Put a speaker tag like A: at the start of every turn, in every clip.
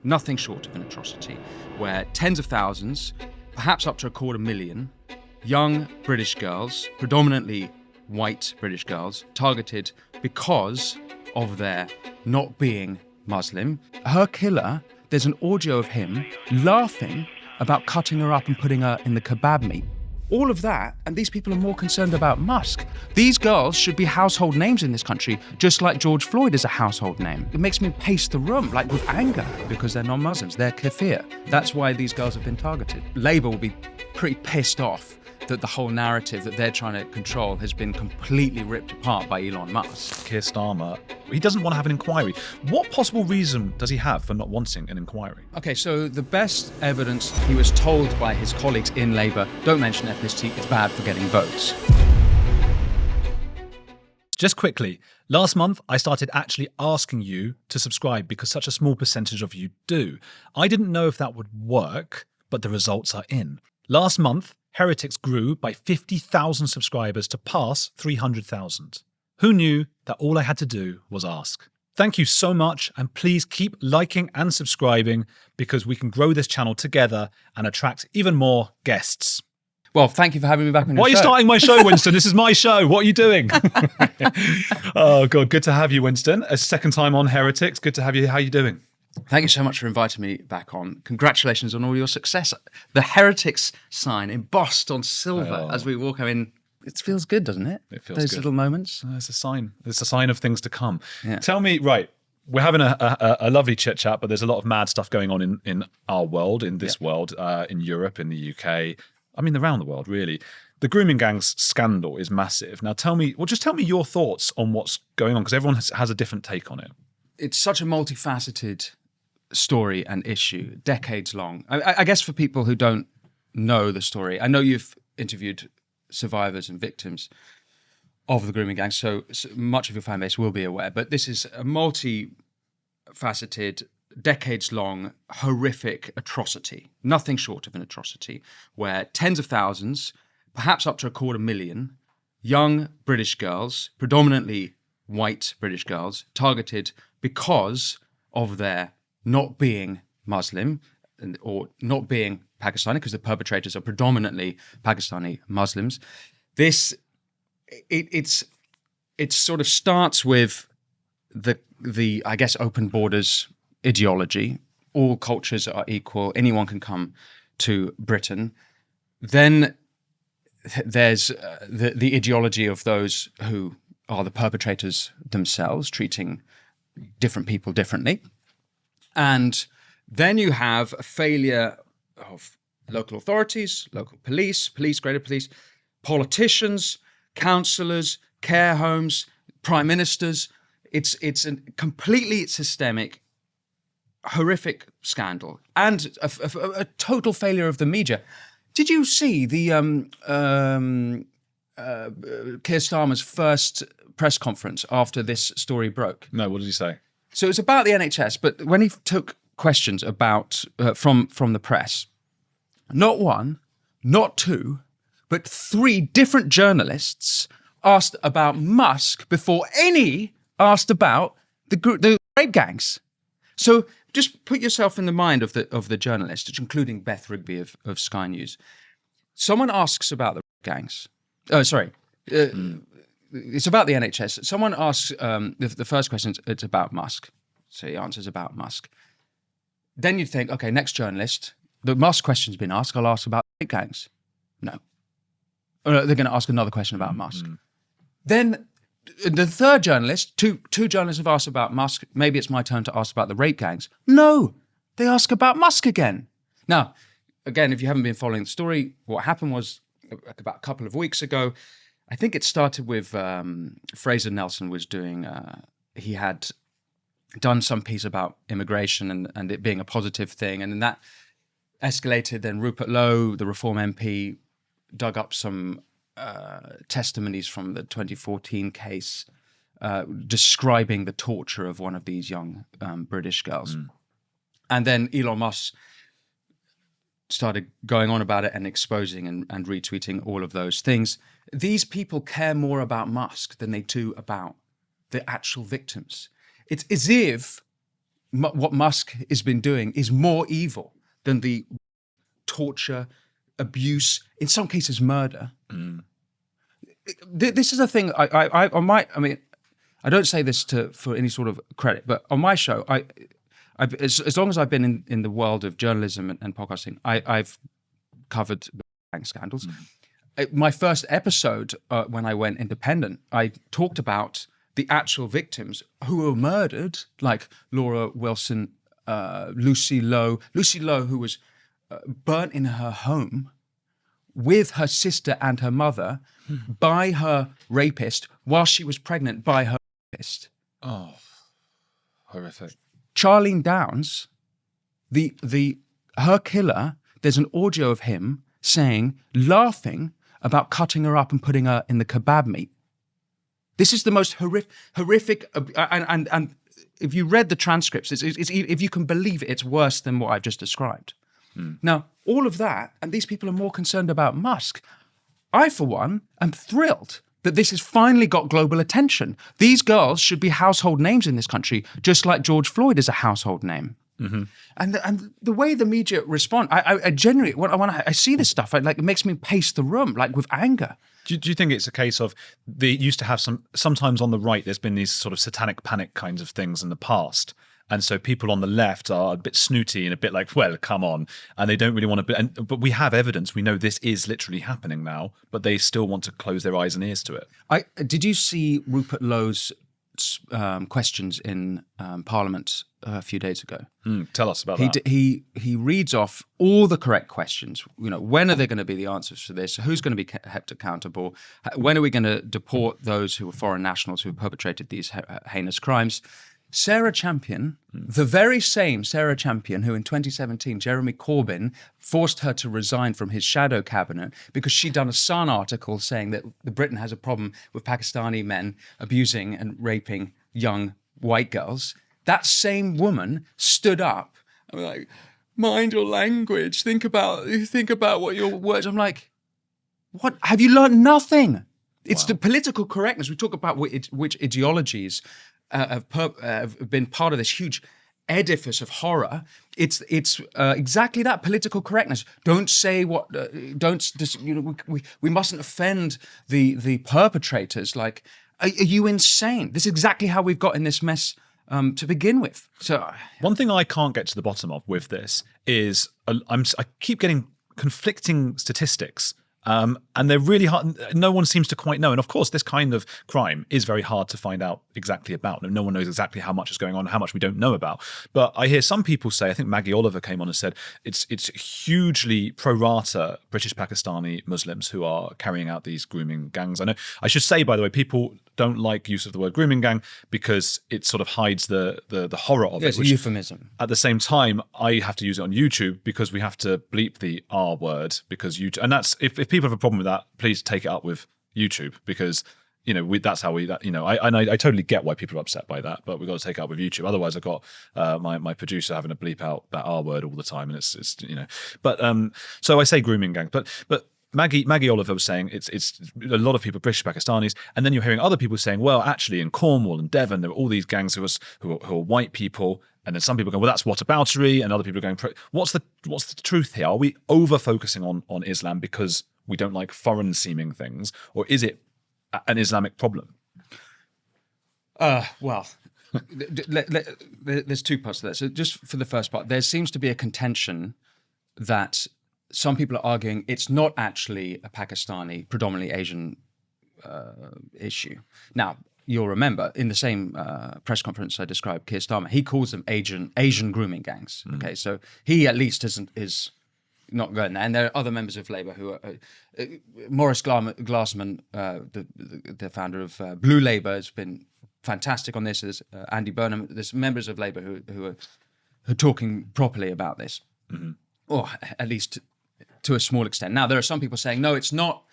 A: nothing short of an atrocity, where tens of thousands, perhaps up to 250,000, young British girls, predominantly white British girls, targeted because of their not being Muslim. Her killer, there's an audio of him laughing about cutting her up and putting her in the kebab meat. All of that, and these people are more concerned about Musk. These girls should be household names in this country, just like George Floyd is a household name. It makes me pace the room, like with anger, because they're non-Muslims, they're kafir. That's why these girls have been targeted. Labour will be pretty pissed off that the whole narrative that they're trying to control has been completely ripped apart by Elon Musk.
B: Keir Starmer, he doesn't want to have an inquiry. What possible reason does he have for not wanting an inquiry?
A: Okay, so the best evidence, he was told by his colleagues in Labour, don't mention ethnicity, it's bad for getting votes.
B: Just quickly, last month I started actually asking you to subscribe because such a small percentage of you do. I didn't know if that would work, but the results are in. Last month, Heretics grew by 50,000 subscribers to pass 300,000. Who knew that all I had to do was ask? Thank you so much, and please keep liking and subscribing because we can grow this channel together and attract even more guests.
A: Well, thank you for having me back on your show.
B: Why are you starting my show, Winston? This is my show. What are you doing? Oh, God. Good to have you, Winston. A second time on Heretics. Good to have you. How are you doing?
A: Thank you so much for inviting me back on. Congratulations on all your success. The Heretics sign embossed on silver as we walk. I mean, it feels good, doesn't it?
B: It feels
A: Those
B: good.
A: little moments.
B: It's a sign. It's a sign of things to come.
A: Yeah.
B: Tell me, right, we're having a lovely chit chat, but there's a lot of mad stuff going on in our world, in this world, in Europe, in the UK. I mean, around the world, really. The grooming gangs scandal is massive. Now, just tell me your thoughts on what's going on, because everyone has a different take on it.
A: It's such a multifaceted story and issue, decades long. I guess for people who don't know the story, I know you've interviewed survivors and victims of the grooming gangs, so much of your fan base will be aware, but this is a multifaceted, decades-long, horrific atrocity, nothing short of an atrocity, where tens of thousands, perhaps up to 250,000, young British girls, predominantly white British girls, targeted because of their not being Muslim or not being Pakistani, because the perpetrators are predominantly Pakistani Muslims. It sort of starts with the I guess open borders ideology. All cultures are equal. Anyone can come to Britain. Then there's the ideology of those who are the perpetrators themselves, treating different people differently. And then you have a failure of local authorities, local police, greater police, politicians, councillors, care homes, prime ministers. It's a completely systemic, horrific scandal and a total failure of the media. Did you see the Keir Starmer's first press conference after this story broke?
B: No, what did he say?
A: So it's about the NHS, but when he took questions about from the press, not one, not two, but three different journalists asked about Musk before any asked about the rape gangs. So just put yourself in the mind of the journalist, including Beth Rigby of Sky News. Someone asks about the rape gangs. It's about the NHS. Someone asks, the first question, it's about Musk. So he answers about Musk. Then you'd think, okay, next journalist, the Musk question's been asked, I'll ask about rape gangs. No. They're going to ask another question about Musk. Then the third journalist, two journalists have asked about Musk. Maybe it's my turn to ask about the rape gangs. No, they ask about Musk again. Now, again, if you haven't been following the story, what happened was about a couple of weeks ago, I think it started with Fraser Nelson was doing, he had done some piece about immigration and it being a positive thing. And then that escalated. Then Rupert Lowe, the Reform MP, dug up some testimonies from the 2014 case describing the torture of one of these young British girls. And then Elon Musk started going on about it and exposing and retweeting all of those things. These people care more about Musk than they do about the actual victims. It's as if what Musk has been doing is more evil than the torture, abuse, in some cases murder. This is a thing I don't say this for any sort of credit, but on my show, as long as I've been in the world of journalism and podcasting, I've covered gang scandals. My first episode, when I went independent, I talked about the actual victims who were murdered, like Laura Wilson, Lucy Lowe, who was burnt in her home with her sister and her mother by her rapist while she was pregnant by her rapist.
B: Oh, horrific.
A: Charlene Downs, her killer, there's an audio of him laughing about cutting her up and putting her in the kebab meat. This is the most horrific, and if you read the transcripts, it's if you can believe it, it's worse than what I've just described. Now, all of that, and these people are more concerned about Musk. I, for one, am thrilled that this has finally got global attention. These girls should be household names in this country, just like George Floyd is a household name. And the way the media respond, I genuinely, when I see this stuff, it makes me pace the room, with anger.
B: Do you think it's a case of they used to have sometimes on the right, there's been these sort of satanic panic kinds of things in the past. And so people on the left are a bit snooty and a bit like, well, come on. And they don't really want to, but we have evidence. We know this is literally happening now, but they still want to close their eyes and ears to it.
A: Did you see Rupert Lowe's questions in Parliament a few days ago?
B: Tell us about that.
A: He reads off all the correct questions. When are there going to be the answers for this? Who's going to be kept accountable? When are we going to deport those who are foreign nationals who perpetrated these heinous crimes? Sarah Champion, the very same Sarah Champion who in 2017, Jeremy Corbyn forced her to resign from his shadow cabinet because she'd done a Sun article saying that Britain has a problem with Pakistani men abusing and raping young white girls. That same woman stood up and was like, mind your language, think about what your words. I'm like, what? Have you learned nothing? It's the political correctness. We talk about which ideologies have been part of this huge edifice of horror. It's exactly that, political correctness. Don't say what. We mustn't offend the perpetrators. Are you insane? This is exactly how we've got in this mess to begin with. So
B: one thing I can't get to the bottom of with this is I keep getting conflicting statistics. And they're really hard. No one seems to quite know. And of course, this kind of crime is very hard to find out exactly about. No one knows exactly how much is going on, how much we don't know about. But I hear some people say, I think Maggie Oliver came on and said, it's hugely pro rata British Pakistani Muslims who are carrying out these grooming gangs. I should say, by the way, people don't like use of the word grooming gang because it sort of hides the horror of it.
A: It's a euphemism.
B: At the same time, I have to use it on YouTube because we have to bleep the R word because YouTube, and that's if people have a problem with that, please take it up with YouTube because that's how we I totally get why people are upset by that, but we've got to take it up with YouTube. Otherwise, I've got my producer having to bleep out that R word all the time, and it's But so I say grooming gang, but. Maggie Oliver was saying it's a lot of people, British Pakistanis, and then you're hearing other people saying, well, actually in Cornwall and Devon, there are all these gangs who are white people, and then some people go, well, that's whataboutery, and other people are going, what's the truth here? Are we over focusing on Islam because we don't like foreign seeming things, or is it an Islamic problem?
A: Well, there's two parts to that. So just for the first part, there seems to be a contention that some people are arguing it's not actually a Pakistani, predominantly Asian issue. Now, you'll remember in the same press conference I described, Keir Starmer, he calls them Asian grooming gangs. Okay, so he at least is not going there. And there are other members of Labour who are Maurice Glassman, the founder of Blue Labour, has been fantastic on this. There's Andy Burnham. There's members of Labour who are talking properly about this, or at least to a small extent. Now, there are some people saying, no, it's not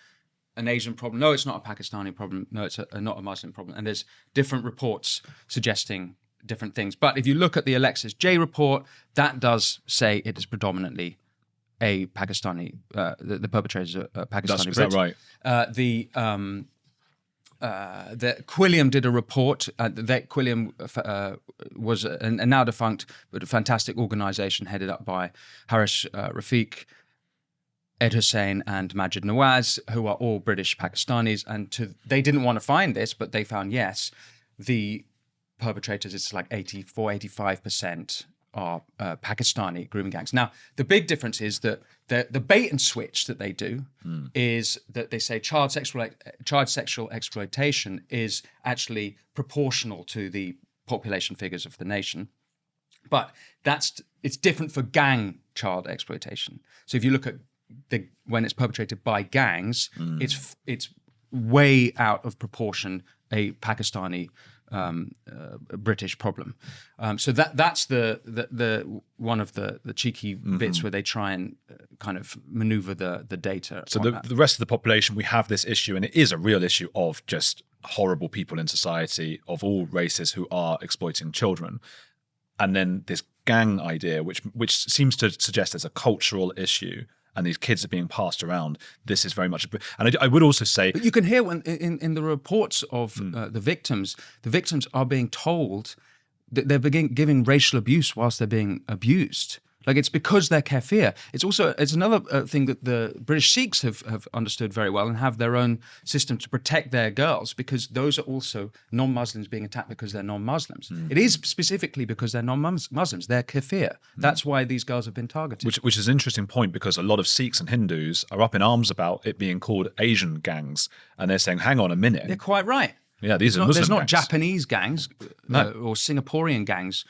A: an Asian problem. No, it's not a Pakistani problem. No, it's not a Muslim problem. And there's different reports suggesting different things. But if you look at the Alexis J report, that does say it is predominantly a Pakistani, the perpetrators are Pakistani.
B: Is that right?
A: that Quilliam did a report. That Quilliam was a now defunct but a fantastic organisation headed up by Harish Rafiq, Ed Hussein and Majid Nawaz, who are all British Pakistanis. And they didn't want to find this, but they found, yes, the perpetrators, it's like 85% are Pakistani grooming gangs. Now, the big difference is that the bait and switch that they do is that they say child sexual exploitation is actually proportional to the population figures of the nation. But it's different for gang child exploitation. So if you look at when it's perpetrated by gangs, it's way out of proportion a Pakistani British problem. So that's the one of the cheeky bits where they try and kind of maneuver the data.
B: So the rest of the population, we have this issue, and it is a real issue of just horrible people in society of all races who are exploiting children. And then this gang idea, which seems to suggest there's a cultural issue, and these kids are being passed around. This is very much, and I would also say,
A: but you can hear when in the reports of the victims are being told that they're giving racial abuse whilst they're being abused. Like, it's because they're kafir. It's another thing that the British Sikhs have understood very well and have their own system to protect their girls, because those are also non-Muslims being attacked because they're non-Muslims. It is specifically because they're non-Muslims. They're kafir. That's why these girls have been targeted.
B: Which is an interesting point, because a lot of Sikhs and Hindus are up in arms about it being called Asian gangs, and they're saying, hang on a minute.
A: They're quite right.
B: Yeah, these are Muslim
A: There's not
B: gangs.
A: Japanese gangs or Singaporean gangs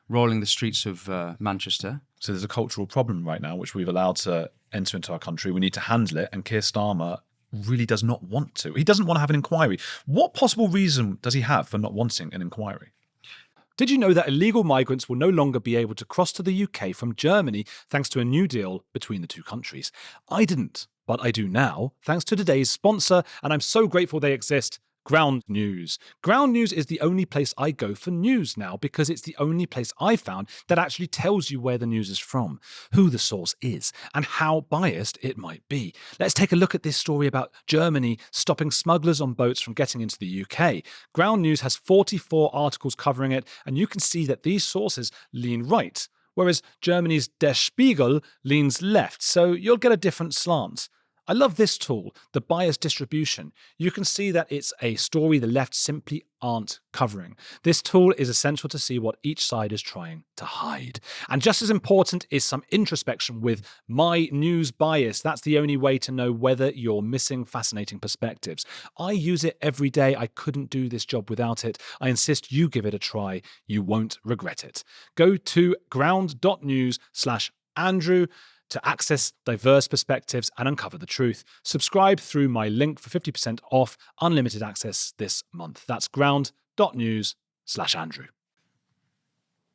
A: rolling the streets of Manchester.
B: So there's a cultural problem right now, which we've allowed to enter into our country. We need to handle it. And Keir Starmer really does not want to. He doesn't want to have an inquiry. What possible reason does he have for not wanting an inquiry?
C: Did you know that illegal migrants will no longer be able to cross to the UK from Germany thanks to a new deal between the two countries? I didn't, but I do now, thanks to today's sponsor, and I'm so grateful they exist. Ground News. Ground News is the only place I go for news now, because it's the only place I found that actually tells you where the news is from, who the source is, and how biased it might be. Let's take a look at this story about Germany stopping smugglers on boats from getting into the UK. Ground News has 44 articles covering it, and you can see that these sources lean right, whereas Germany's Der Spiegel leans left, so you'll get a different slant. I love this tool, the bias distribution. You can see that it's a story the left simply aren't covering. This tool is essential to see what each side is trying to hide. And just as important is some introspection with My News Bias. That's the only way to know whether you're missing fascinating perspectives. I use it every day. I couldn't do this job without it. I insist you give it a try. You won't regret it. Go to ground.news/Andrew to access diverse perspectives and uncover the truth. Subscribe through my link for 50% off unlimited access this month. That's ground.news/Andrew.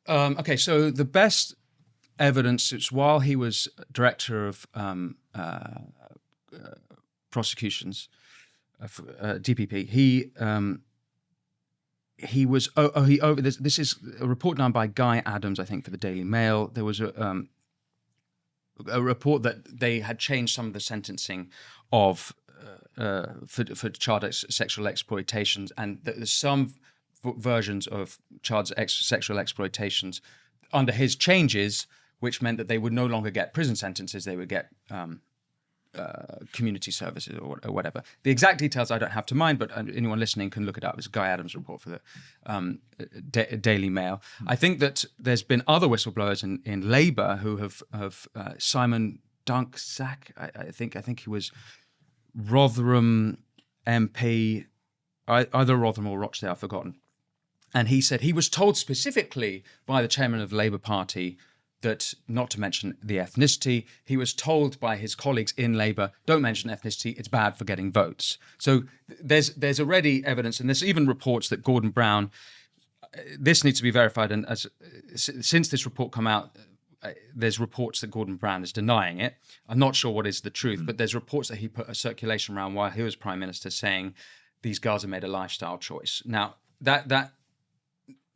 A: Okay, so the best evidence is while he was director of prosecutions, DPP, he was this is a report done by Guy Adams, I think, for the Daily Mail. There was a report that they had changed some of the sentencing of for child sexual exploitations, and there's some versions of child sexual exploitations under his changes, which meant that they would no longer get prison sentences; they would get community services or whatever. The exact details I don't have to mind, but anyone listening can look it up. It's a Guy Adams report for the Daily Mail. I think that there's been other whistleblowers in Labour who have Simon Dunksack. I think he was Rotherham MP, either Rotherham or Rochdale, I've forgotten. And he said he was told specifically by the chairman of the Labour Party that not to mention the ethnicity. He was told by his colleagues in Labour, don't mention ethnicity, it's bad for getting votes. So there's already evidence, and there's even reports that Gordon Brown, this needs to be verified, and since this report come out, there's reports that Gordon Brown is denying it. I'm not sure what is the truth, but there's reports that he put a circulation around while he was Prime Minister saying these girls have made a lifestyle choice. Now, that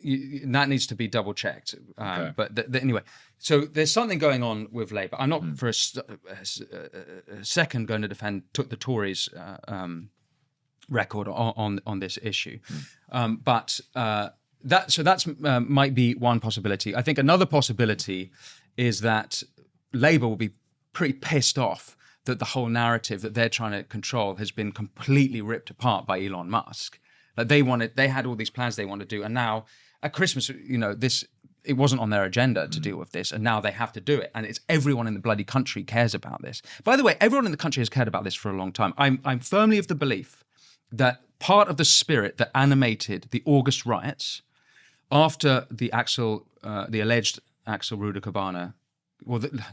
A: needs to be double checked.
B: Okay.
A: But anyway, so there's something going on with Labour. I'm not for a second going to defend the Tories record on this issue. But that's might be one possibility. I think another possibility is that Labour will be pretty pissed off that the whole narrative that they're trying to control has been completely ripped apart by Elon Musk. Like they had all these plans they want to do, and now at Christmas, it wasn't on their agenda to deal with this, and now they have to do it. And it's everyone in the bloody country cares about this. By the way, everyone in the country has cared about this for a long time. I'm firmly of the belief that part of the spirit that animated the August riots after the alleged Axel Rudakubana,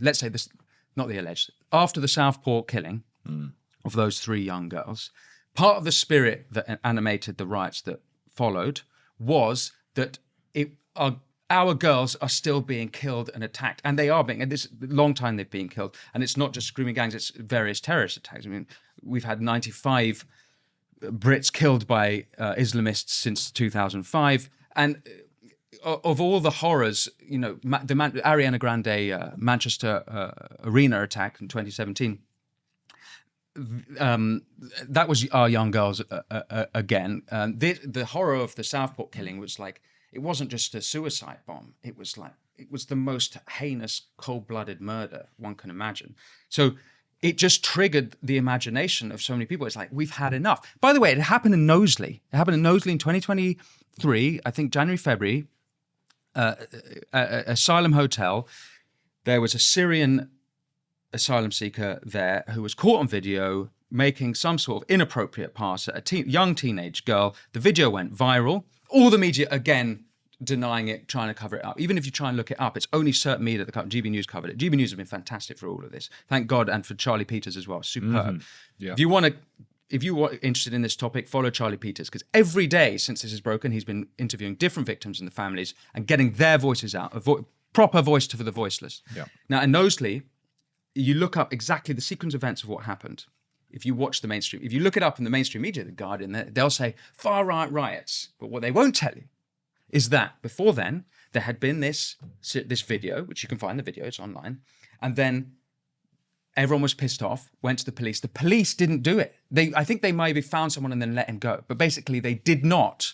A: let's say this, not the alleged, after the Southport killing of those 3 young girls, part of the spirit that animated the riots that followed was that our girls are still being killed and attacked, and they are being, and this long time they've been killed, and it's not just grooming gangs, it's various terrorist attacks. I mean, we've had 95 Brits killed by Islamists since 2005, and of all the horrors, the Ariana Grande Manchester Arena attack in 2017, that was our young girls again. The horror of the Southport killing was like, it wasn't just a suicide bomb. It was the most heinous, cold-blooded murder one can imagine. So it just triggered the imagination of so many people. It's like, we've had enough. By the way, it happened in Knowsley. It happened in Knowsley in 2023, I think January, February, Asylum Hotel. There was a Syrian asylum seeker there who was caught on video making some sort of inappropriate pass at a young teenage girl. The video went viral. All the media, again, denying it, trying to cover it up. Even if you try and look it up, it's only certain media that GB News covered it. GB News have been fantastic for all of this. Thank God, and for Charlie Peters as well. Superb.
C: Yeah.
A: If you are interested in this topic, follow Charlie Peters, because every day since this is broken, he's been interviewing different victims and the families and getting their voices out, proper voice for the voiceless.
C: Yeah.
A: Now, in Knowsley, you look up exactly the sequence of events of what happened. If you watch the mainstream, if you look it up in the mainstream media, The Guardian, they'll say far-right riots. But what they won't tell you is that before then, there had been this video, which you can find the video, it's online, and then everyone was pissed off, went to the police. The police didn't do it. I think they maybe found someone and then let him go. But basically, they did not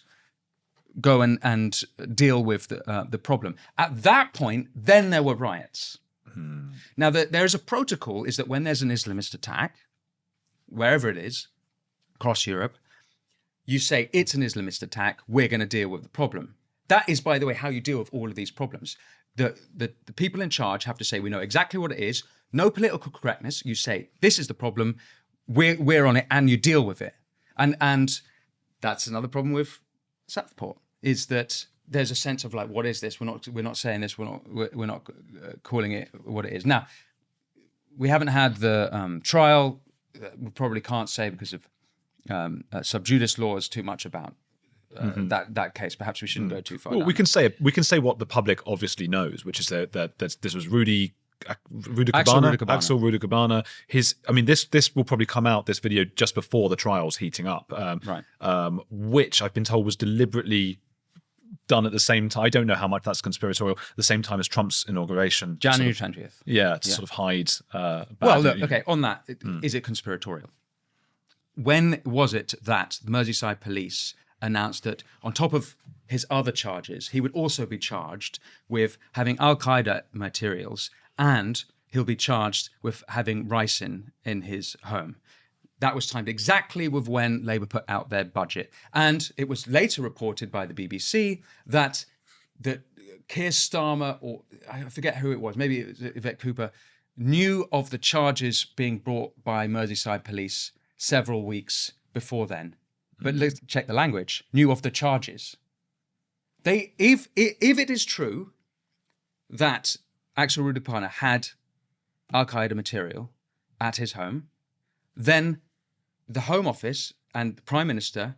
A: go and deal with the problem. At that point, then there were riots. Now, there is a protocol, is that when there's an Islamist attack, wherever it is, across Europe, you say, it's an Islamist attack, we're going to deal with the problem. That is, by the way, how you deal with all of these problems. The people in charge have to say, we know exactly what it is, no political correctness, you say, this is the problem, we're on it, and you deal with it. And that's another problem with Southport, is that there's a sense of like, what is this? We're not saying this, we're not calling it what it is. Now, we haven't had the trial. We probably can't say because of sub judice laws too much about that case. Perhaps we shouldn't go too far.
C: Well, we can say what the public obviously knows, which is that this was Axel Rudakubana. This will probably come out, this video, just before the trial's heating up, which I've been told was deliberately done at the same time. I don't know how much that's conspiratorial. The same time as Trump's inauguration,
A: January 20th.
C: Yeah, to sort of hide.
A: Well, look, okay. On that, is it conspiratorial? When was it that the Merseyside police announced that on top of his other charges, he would also be charged with having Al-Qaeda materials, and he'll be charged with having ricin in his home? That was timed exactly with when Labour put out their budget. And it was later reported by the BBC that Keir Starmer, or I forget who it was, maybe it was Yvette Cooper, knew of the charges being brought by Merseyside police several weeks before then. But let's check the language. Knew of the charges. If it is true that Axel Rudakubana had Al-Qaeda material at his home, then the Home Office and the Prime Minister,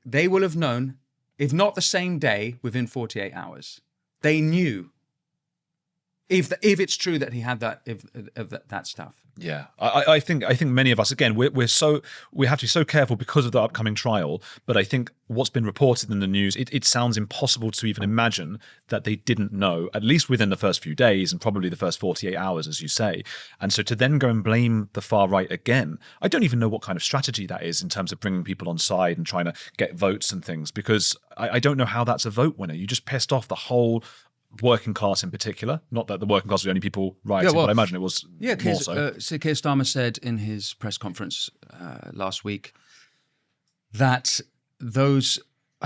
A: they will have known, if not the same day, within 48 hours. They knew. If it's true that he had that stuff.
B: Yeah, I think many of us, again, we have to be so careful because of the upcoming trial. But I think what's been reported in the news, it sounds impossible to even imagine that they didn't know, at least within the first few days and probably the first 48 hours, as you say. And so to then go and blame the far right again, I don't even know what kind of strategy that is in terms of bringing people on side and trying to get votes and things, because I don't know how that's a vote winner. You just pissed off the whole working class in particular. Not that the working class were the only people rioting, but I imagine it was more so.
A: So Keir Starmer said in his press conference last week that those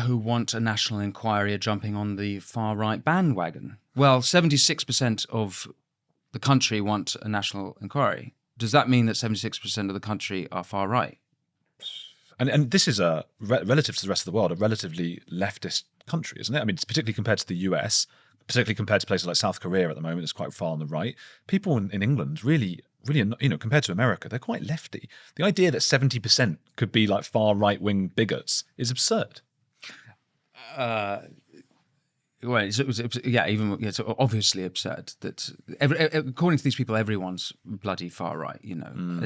A: who want a national inquiry are jumping on the far right bandwagon. Well, 76% of the country want a national inquiry. Does that mean that 76% of the country are far right?
B: And this is relative to the rest of the world, a relatively leftist country, isn't it? I mean, particularly compared to the US, particularly compared to places like South Korea at the moment, it's quite far on the right. People in England really, compared to America, they're quite lefty. The idea that 70% could be like far right-wing bigots is absurd.
A: Well, it's obviously absurd that according to these people, everyone's bloody far right.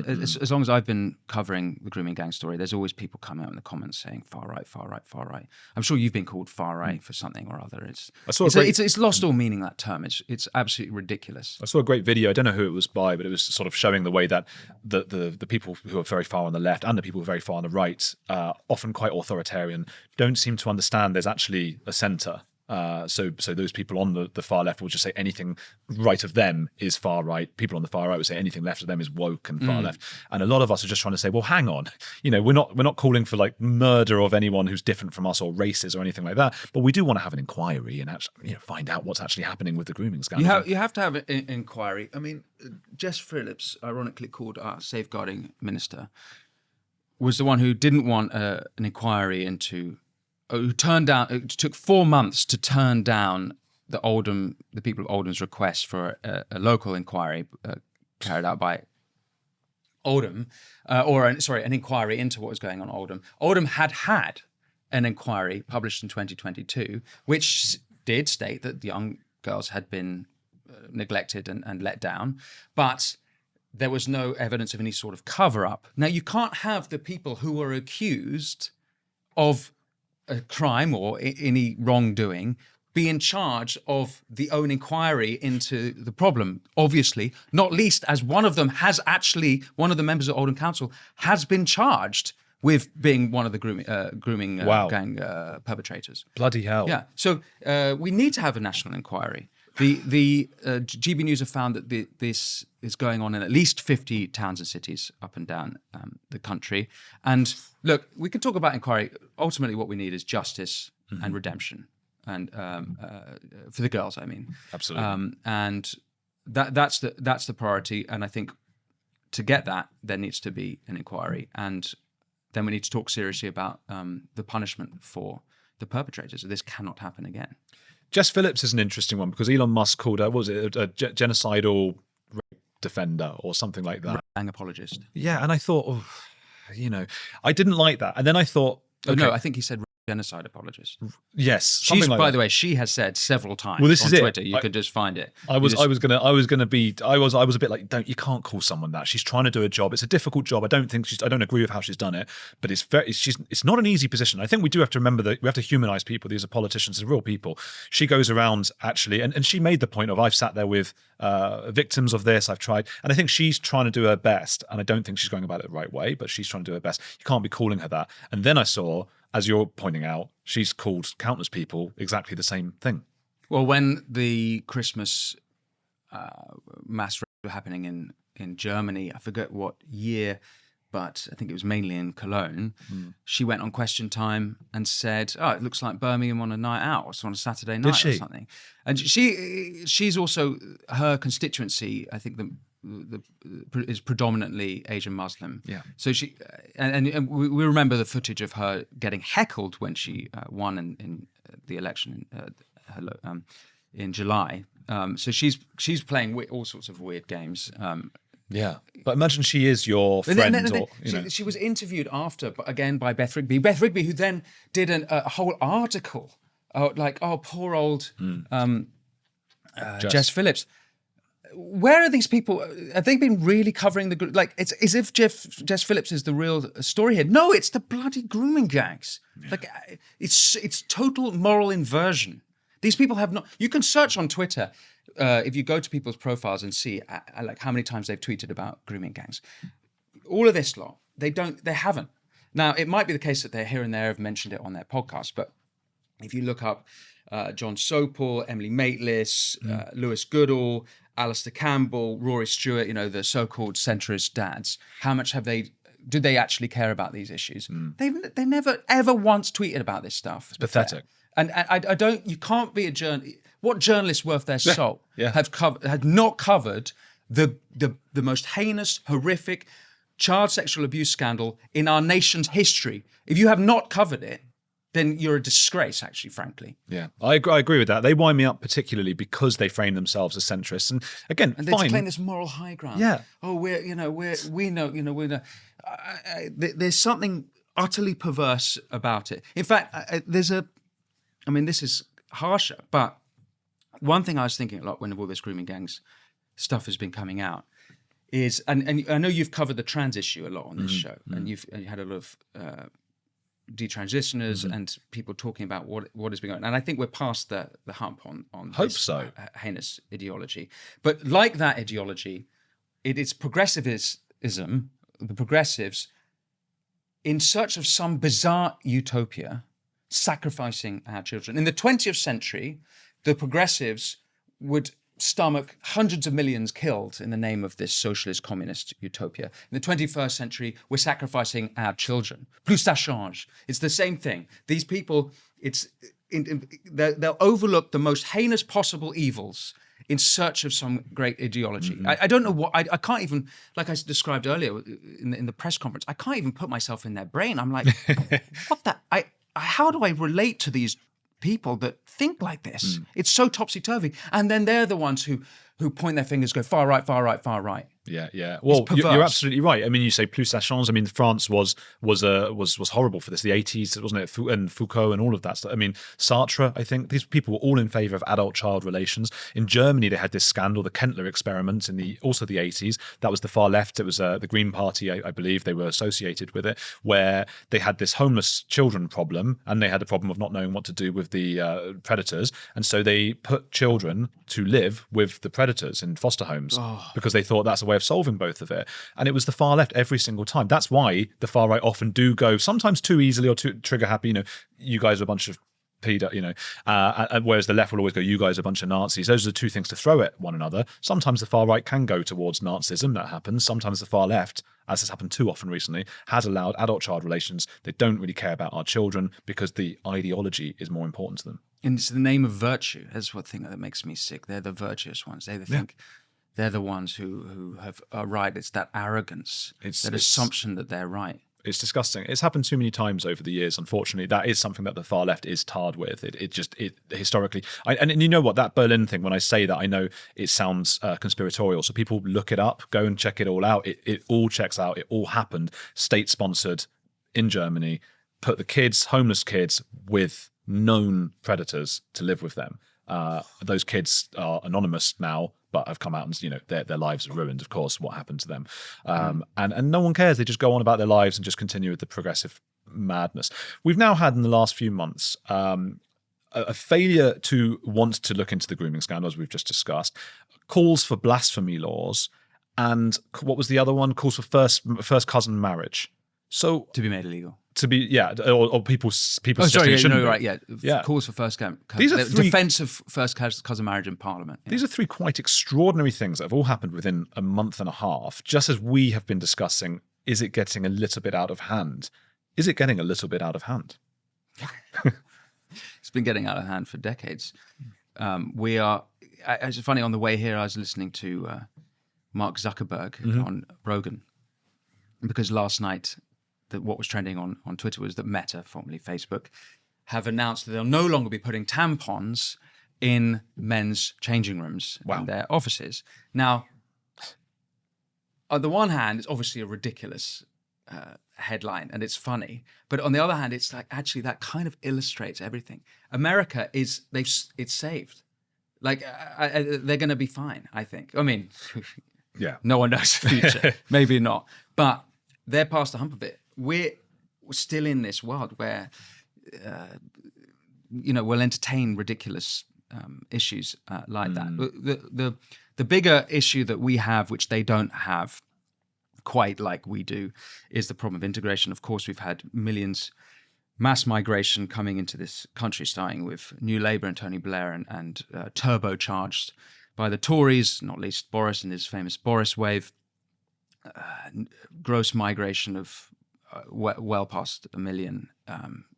A: As long as I've been covering the grooming gang story, there's always people coming out in the comments saying far right, far right, far right. I'm sure you've been called far right for something or other. It's lost all meaning, that term. It's absolutely ridiculous.
B: I saw a great video. I don't know who it was by, but it was sort of showing the way that the people who are very far on the left and the people who are very far on the right, often quite authoritarian, don't seem to understand there's actually a centre. So those people on the far left will just say anything right of them is far right. People on the far right would say anything left of them is woke and far left. And a lot of us are just trying to say, well, hang on, we're not calling for like murder of anyone who's different from us or races or anything like that. But we do want to have an inquiry and actually, find out what's actually happening with the grooming scandal.
A: You have to have an inquiry. I mean, Jess Phillips, ironically called our safeguarding minister, was the one who didn't want an inquiry into. Who turned down? It took 4 months to turn down the people of Oldham's request for a local inquiry carried out by Oldham, an inquiry into what was going on at Oldham. Oldham had an inquiry published in 2022, which did state that the young girls had been neglected and let down, but there was no evidence of any sort of cover-up. Now, you can't have the people who were accused of a crime or any wrongdoing be in charge of the own inquiry into the problem, obviously, not least as one of the members of Oldham Council has been charged with being one of the grooming gang perpetrators.
B: Bloody hell.
A: Yeah. So we need to have a national inquiry. The GB News have found that this is going on in at least 50 towns and cities up and down the country. And look, we can talk about inquiry. Ultimately, what we need is justice and redemption, and for the girls, I mean.
B: Absolutely.
A: And that's the priority. And I think to get that, there needs to be an inquiry, and then we need to talk seriously about the punishment for the perpetrators. This cannot happen again.
B: Jess Phillips is an interesting one because Elon Musk called her, what was it, a genocidal rape defender or something like that.
A: Gang apologist.
B: Yeah, and I thought, I didn't like that. And then I thought...
A: Okay. No, I think he said genocide apologist.
B: Yes, something like
A: by
B: that.
A: the way, she has said several times
B: this
A: on
B: is
A: Twitter. You could just find it.
B: I was a bit like, you can't call someone that. She's trying to do a job. It's a difficult job. I don't agree with how she's done it, but it's not an easy position. I think we do have to remember that we have to humanize people. These are politicians, they're real people. She goes around actually, and she made the point of, I've sat there with victims of this, I've tried, and I think she's trying to do her best, and I don't think she's going about it the right way, but she's trying to do her best. You can't be calling her that. And then I saw, as you're pointing out, she's called countless people exactly the same thing.
A: Well, when the Christmas mass were happening in Germany, I forget what year, but I think it was mainly in Cologne, she went on Question Time and said, it looks like Birmingham on a night out, or on a Saturday night or something. And she's also, her constituency, I think is predominantly Asian Muslim. Yeah. So she and we remember the footage of her getting heckled when she won in the election in July. So she's playing all sorts of weird games.
B: Yeah, but imagine she is your friend.
A: She was interviewed after, again by Beth Rigby, who then did a whole article, poor old Jess Phillips. where are these people? Have they been really covering the like? It's as if Jess Phillips is the real story here. No, it's the bloody grooming gangs. Like it's total moral inversion. These people have not. You can search on Twitter if you go to people's profiles and see like how many times they've tweeted about grooming gangs. All of this lot, they haven't. Now it might be the case that they here and there have mentioned it on their podcast, but if you look up John Sopel, Emily Maitlis, Lewis Goodall, Alistair Campbell, Rory Stewart, the so-called centrist dads, how much do they actually care about these issues? They never ever once tweeted about this stuff.
B: It's pathetic.
A: And I don't. You can't be a journalist. What journalists worth their salt have not covered the most heinous, horrific child sexual abuse scandal in our nation's history? If you have not covered it, then you're a disgrace, actually, frankly.
B: Yeah, I agree with that. They wind me up particularly because they frame themselves as centrists. And again,
A: they claim this moral high ground.
B: Yeah.
A: Oh, there's something utterly perverse about it. In fact, this is harsher, but one thing I was thinking a lot when all this grooming gangs stuff has been coming out is, and I know you've covered the trans issue a lot on this show, and you had a lot of detransitioners and people talking about what has been going on. And I think we're past the hump on
B: Hope
A: this
B: so.
A: Heinous ideology. But like that ideology, it is progressivism, the progressives, in search of some bizarre utopia, sacrificing our children. In the 20th century, the progressives would stomach hundreds of millions killed in the name of this socialist communist utopia. In the 21st century, we're sacrificing our children. Plus ça change. It's the same thing. These people, they'll overlook the most heinous possible evils in search of some great ideology. I don't know what, I can't even, like I described earlier in the press conference, I can't even put myself in their brain. I'm like, what the, how do I relate to these people that think like this? It's so topsy-turvy. And then they're the ones who point their fingers, go far right, far right, far right.
B: Yeah. Well, you're absolutely right. I mean, you say plus ça change. I mean, France was horrible for this. The 80s, wasn't it? And Foucault and all of that stuff. I mean, Sartre, I think these people were all in favor of adult-child relations. In Germany, they had this scandal, the Kendler experiment, in also the 80s. That was the far left. It was the Green Party, I believe, they were associated with it, where they had this homeless children problem, and they had the problem of not knowing what to do with the predators, and so they put children to live with the predators in foster homes because they thought that's a way of solving both of it. And it was the far left every single time. That's why the far right often do go sometimes too easily or too trigger happy. You guys are a bunch of whereas the left will always go, you guys are a bunch of Nazis. Those are the two things to throw at one another. Sometimes the far right can go towards Nazism. That happens. Sometimes the far left, as has happened too often recently, has allowed adult-child relations. They don't really care about our children because the ideology is more important to them.
A: And it's the name of virtue. That's one thing that makes me sick. They're the virtuous ones. They think they're the ones who are right. It's that arrogance, that assumption that they're right.
B: It's disgusting. It's happened too many times over the years. Unfortunately, that is something that the far left is tarred with. It historically, and you know what, that Berlin thing, when I say that, I know it sounds conspiratorial. So people look it up, go and check it all out. It all checks out. It all happened. State-sponsored in Germany, put the kids, homeless kids, with known predators to live with them. Those kids are anonymous now, but have come out and their lives are ruined. Of course, what happened to them, and no one cares. They just go on about their lives and just continue with the progressive madness. We've now had in the last few months a failure to want to look into the grooming scandals we've just discussed, calls for blasphemy laws, and what was the other one? Calls for first cousin marriage. So
A: To be made illegal.
B: To be, or people.
A: Oh, sorry,
B: shouldn't be.
A: right, yeah. Calls for first cousin.
B: These are three
A: defense of first cousin marriage in Parliament. Yeah.
B: These are three quite extraordinary things that have all happened within a month and a half. Just as we have been discussing, is it getting a little bit out of hand? Is it getting a little bit out of hand?
A: It's been getting out of hand for decades. It's funny, on the way here, I was listening to Mark Zuckerberg on Rogan, because last night, what was trending on Twitter was that Meta, formerly Facebook, have announced that they'll no longer be putting tampons in men's changing rooms in their offices. Now, on the one hand, it's obviously a ridiculous headline and it's funny, but on the other hand, it's like actually that kind of illustrates everything. America it's saved. Like they're going to be fine, I think. I mean,
B: Yeah.
A: no one knows the future. Maybe not. But they're past the hump of it. We're still in this world where, we'll entertain ridiculous issues like that. The bigger issue that we have, which they don't have quite like we do, is the problem of integration. Of course, we've had millions mass migration coming into this country, starting with New Labour and Tony Blair, and turbocharged by the Tories, not least Boris and his famous Boris wave. Gross migration of well past 1 million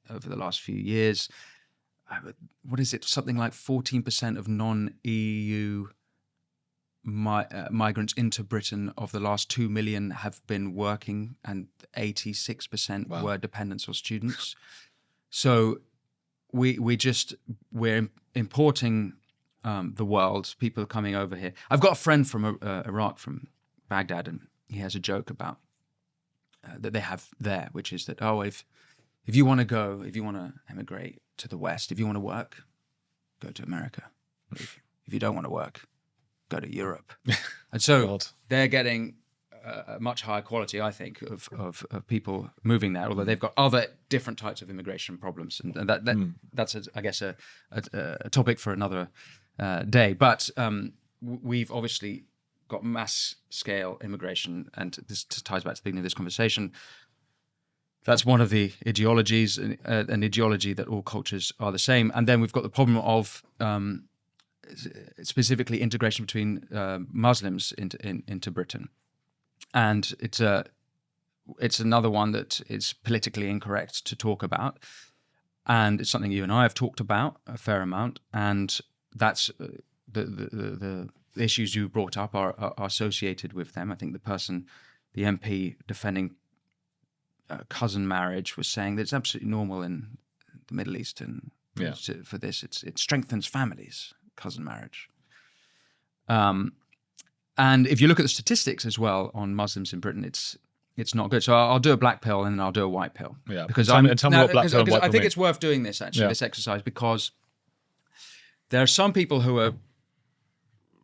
A: over the last few years. What is it? Something like 14% of non-EU migrants into Britain of the last 2 million have been working, and 86% were dependents or students. So we're importing the world. People are coming over here. I've got a friend from Iraq, from Baghdad, and he has a joke about that they have there, which is that, if you want to emigrate to the West, if you want to work, go to America. If you don't want to work, go to Europe. And so they're getting a much higher quality, I think, of people moving there, although they've got other different types of immigration problems. And that's, I guess, a topic for another day. But we've obviously got mass scale immigration, and this ties back to the beginning of this conversation. That's one of the ideologies, an ideology that all cultures are the same. And then we've got the problem of specifically integration between Muslims into Britain, and it's another one that is politically incorrect to talk about, and it's something you and I have talked about a fair amount, and that's the issues you brought up are associated with them. I think the MP defending cousin marriage was saying that it's absolutely normal in the Middle East, and for this, it strengthens families. Cousin marriage. And if you look at the statistics as well on Muslims in Britain, it's not good. So I'll do a black pill and then I'll do a white pill.
B: Yeah.
A: Because
B: tell me what black pill and white pill
A: I think
B: mean.
A: it's worth doing this, actually, this exercise, because there are some people who are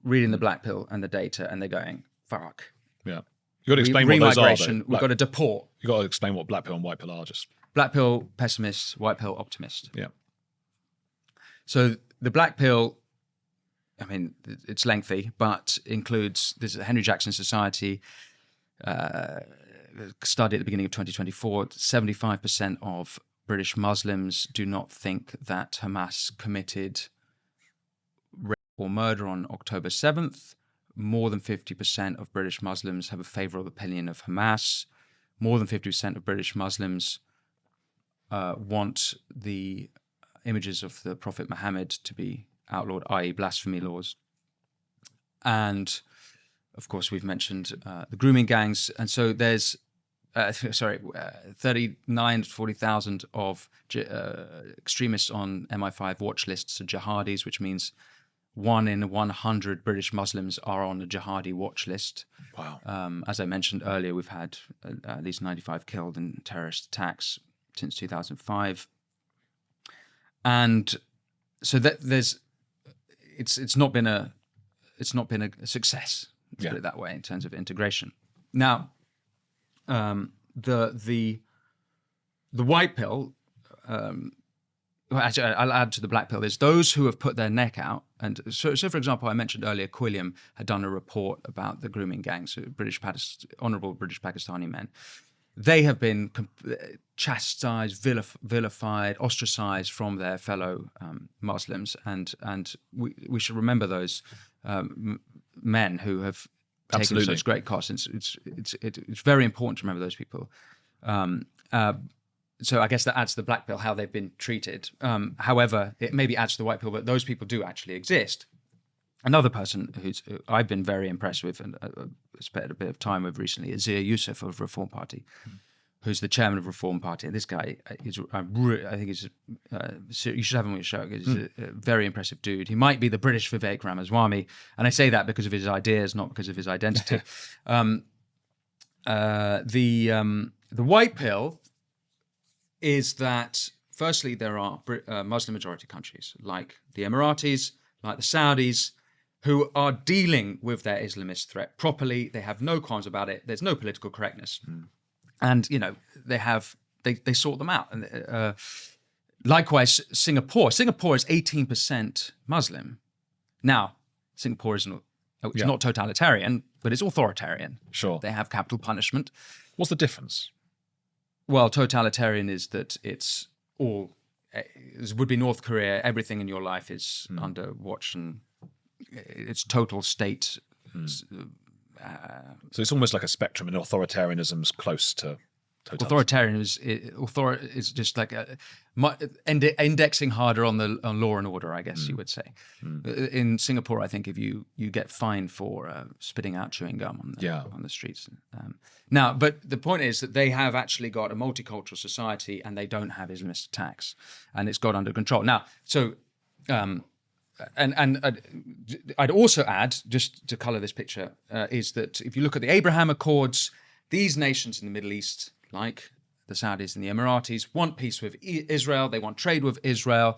A: reading the black pill and the data and they're going, fuck.
B: Yeah. You got to explain what those are, though.
A: We've got to deport.
B: You got to explain what black pill and white pill are, just.
A: Black pill, pessimist, white pill, optimist.
B: Yeah.
A: So the black pill, I mean, it's lengthy, but includes this Henry Jackson Society study at the beginning of 2024. 75% of British Muslims do not think that Hamas committed rape or murder on October 7th. More than 50% of British Muslims have a favorable opinion of Hamas. More than 50% of British Muslims want the images of the Prophet Muhammad to be outlawed, i.e. blasphemy laws. And of course, we've mentioned the grooming gangs. And so there's 39 to 40,000 of extremists on MI5 watch lists are jihadis, which means 1 in 100 British Muslims are on a jihadi watch list.
B: Wow.
A: As I mentioned earlier, we've had at least 95 killed in terrorist attacks since 2005. And so that it's not been a success, let's put it that way, in terms of integration. Now, the white pill, actually, I'll add to the black pill, is those who have put their neck out. And so for example, I mentioned earlier, Quilliam had done a report about the grooming gangs, so honourable British Pakistani men. They have been chastised, vilified, ostracized from their fellow Muslims, and we should remember those men who have taken such great costs. It's very important to remember those people. So I guess that adds to the black pill, how they've been treated. However, it maybe adds to the white pill, but those people do actually exist. Another person who I've been very impressed with and spent a bit of time with recently is Zia Youssef of Reform Party, who's the chairman of Reform Party. And this guy, I think he's, you should have him on your show, because he's a very impressive dude. He might be the British Vivek Ramaswamy, and I say that because of his ideas, not because of his identity. The white pill is that, firstly, there are Muslim majority countries like the Emiratis, like the Saudis, who are dealing with their Islamist threat properly. They have no qualms about it. There's no political correctness. And, they sort them out. And likewise, Singapore. Singapore is 18% Muslim. Now, Singapore is not totalitarian, but it's authoritarian.
B: Sure.
A: They have capital punishment.
B: What's the difference?
A: Well, totalitarian is that it would be North Korea. Everything in your life is under watch, and it's total state.
B: So it's almost like a spectrum, and authoritarianism's close to totalitarian.
A: Authoritarian is just like indexing harder on law and order, I guess you would say. In Singapore, I think if you get fined for spitting out chewing gum on the streets. Now, but the point is that they have actually got a multicultural society, and they don't have Islamist attacks, and it's got under control. Now, so. And I'd also add, just to colour this picture, is that if you look at the Abraham Accords, these nations in the Middle East, like the Saudis and the Emiratis, want peace with Israel. They want trade with Israel.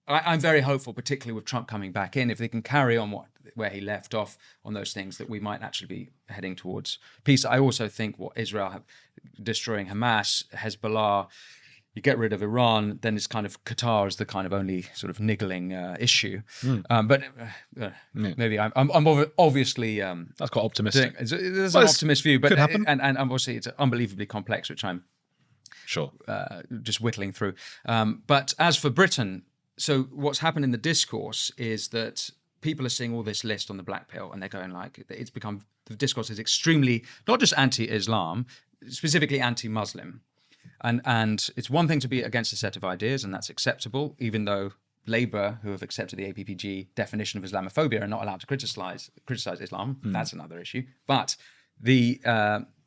A: I'm very hopeful, particularly with Trump coming back in, if they can carry on where he left off on those things, that we might actually be heading towards peace. I also think what Israel destroying Hamas, Hezbollah. You get rid of Iran, then it's kind of Qatar is the kind of only sort of niggling issue. But maybe I'm obviously
B: that's quite optimistic.
A: There's an optimist view, but
B: could happen.
A: And obviously it's unbelievably complex, which I'm
B: sure
A: just whittling through. But as for Britain, so what's happened in the discourse is that people are seeing all this list on the black pill, and they're going like, the discourse is extremely not just anti-Islam, specifically anti-Muslim. And it's one thing to be against a set of ideas, and that's acceptable, even though Labour, who have accepted the APPG definition of Islamophobia, are not allowed to criticise Islam. That's another issue. But the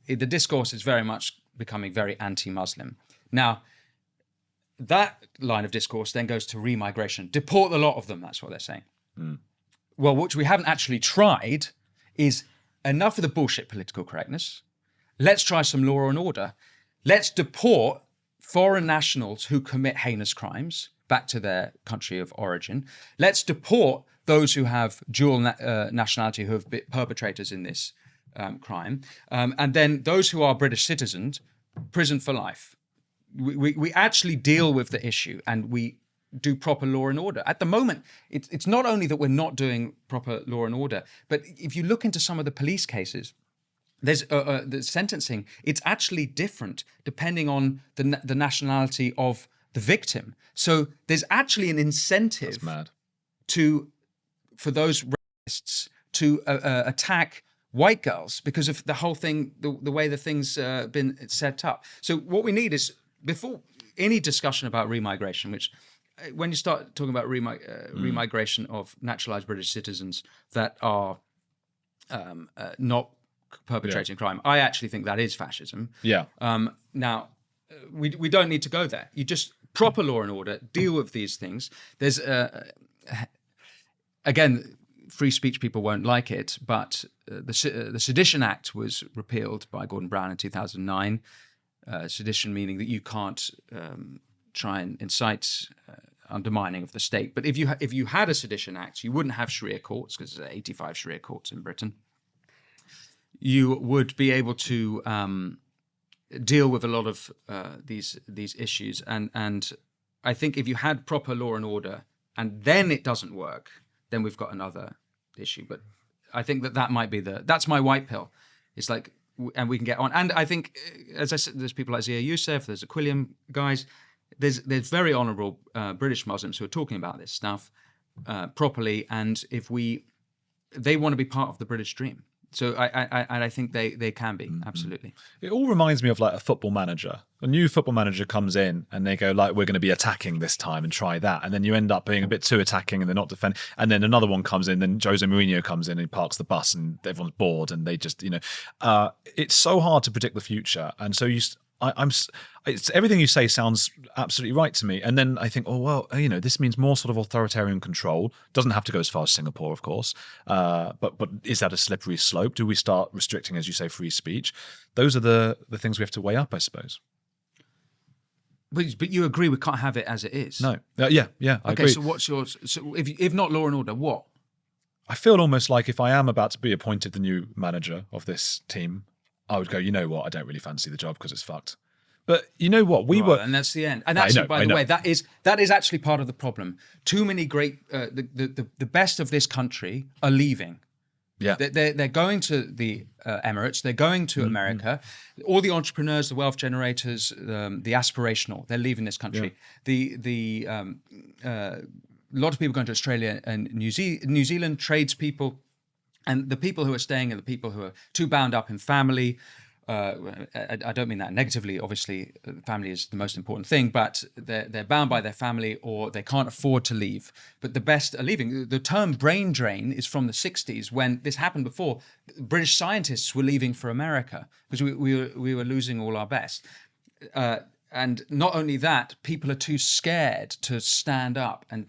A: discourse is very much becoming very anti-Muslim. Now, that line of discourse then goes to remigration. Deport the lot of them, that's what they're saying. Well, what we haven't actually tried is enough of the bullshit political correctness. Let's try some law and order. Let's deport foreign nationals who commit heinous crimes back to their country of origin. Let's deport those who have dual nationality, who have been perpetrators in this crime. And then those who are British citizens, prison for life. We actually deal with the issue, and we do proper law and order. At the moment, it's not only that we're not doing proper law and order, but if you look into some of the police cases, there's the sentencing. It's actually different depending on the nationality of the victim. So there's actually an incentive for those rapists to attack white girls because of the whole thing, the way the thing's been set up. So what we need is, before any discussion about remigration, which when you start talking about remigration of naturalized British citizens that are not perpetrating crime, I actually think that is fascism. Now, we don't need to go there. You just proper law and order, deal with these things. There's again, free speech people won't like it, but the Sedition Act was repealed by Gordon Brown in 2009. Sedition meaning that you can't try and incite undermining of the state. But if you had a Sedition Act, you wouldn't have Sharia courts, because there's 85 Sharia courts in Britain. You would be able to deal with a lot of these issues, and I think if you had proper law and order, and then it doesn't work, then we've got another issue. But I think that might be that's my white pill. It's like, and we can get on. And I think, as I said, there's people like Zia Youssef, there's Aquilium guys, there's very honourable British Muslims who are talking about this stuff properly, and they want to be part of the British dream. So I think they can be, absolutely.
B: It all reminds me of like a football manager. A new football manager comes in and they go like, we're going to be attacking this time and try that. And then you end up being a bit too attacking and they're not defending. And then another one comes in, then Jose Mourinho comes in and parks the bus and everyone's bored and they just, it's so hard to predict the future. And so it's everything you say sounds absolutely right to me. And then I think, oh, well, this means more sort of authoritarian control. Doesn't have to go as far as Singapore, of course. But is that a slippery slope? Do we start restricting, as you say, free speech? Those are the things we have to weigh up, I suppose.
A: But you agree we can't have it as it is?
B: No. Yeah, I
A: Okay,
B: agree.
A: so what's yours? So if not law and order, what?
B: I feel almost like if I am about to be appointed the new manager of this team, I would go, you know what, I don't really fancy the job because it's fucked. But you know what,
A: And that's the end. And
B: I
A: actually,
B: know,
A: by
B: I
A: the
B: know.
A: way, that is actually part of the problem. Too many great, the best of this country are leaving.
B: Yeah.
A: They're going to the Emirates. They're going to America. All the entrepreneurs, the wealth generators, the aspirational, they're leaving this country. A lot of people going to Australia and New Zealand, tradespeople, and the people who are staying are the people who are too bound up in family. I don't mean that negatively. Obviously, family is the most important thing, but they're bound by their family or they can't afford to leave. But the best are leaving. The term brain drain is from the 60s when this happened before. British scientists were leaving for America because we were losing all our best. And not only that, people are too scared to stand up and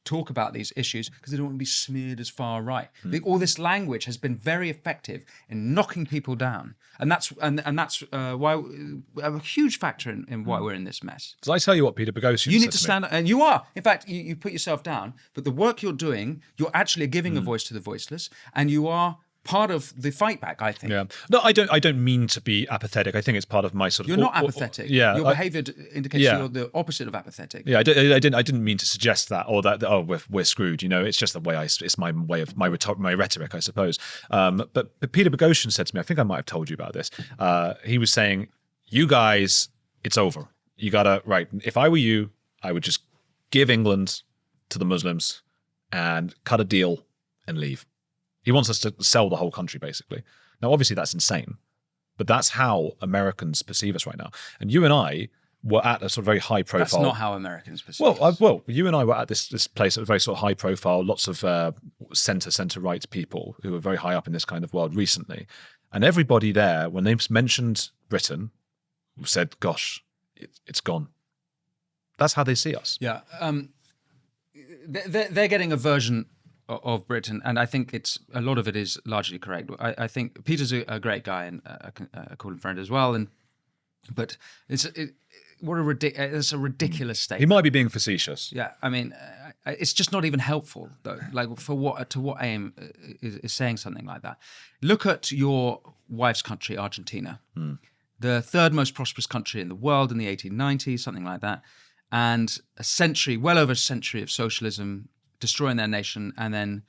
A: talk about these issues because they don't want to be smeared as far right. All this language has been very effective in knocking people down, and that's why a huge factor in why we're in this mess.
B: Because I tell you what, Peter Boghossian
A: You need
B: said
A: to
B: me.
A: stand up, and you are. In fact, you put yourself down, but the work you're doing, you're actually giving a voice to the voiceless, and you are part of the fight back, I think.
B: Yeah. No, I don't mean to be apathetic. I think it's part of my sort of.
A: You're not apathetic.
B: Yeah.
A: Your behaviour indicates
B: yeah.
A: you're the opposite of apathetic.
B: Yeah, I didn't mean to suggest that or that. Oh, we're screwed. You know, it's just the way it's my way of my rhetoric, I suppose. But Peter Boghossian said to me, I think I might have told you about this. He was saying, "You guys, it's over. You gotta right. If I were you, I would just give England to the Muslims and cut a deal and leave." He wants us to sell the whole country, basically. Now, obviously, that's insane, but that's how Americans perceive us right now. And you and I were at a sort of very high profile.
A: That's not how Americans perceive us.
B: Well, you and I were at this place at a very sort of high profile, lots of centre-right people who were very high up in this kind of world recently. And everybody there, when they mentioned Britain, said, gosh, it's gone. That's how they see us.
A: Yeah. They're getting a version of Britain, and I think a lot of it is largely correct. I think Peter's a great guy, and I call him friend as well. But it's a ridiculous
B: He
A: statement.
B: might be being facetious.
A: Yeah, I mean, it's just not even helpful though. Like to what aim is saying something like that? Look at your wife's country, Argentina, the third most prosperous country in the world in the 1890s, something like that, and well over a century of socialism destroying their nation, and then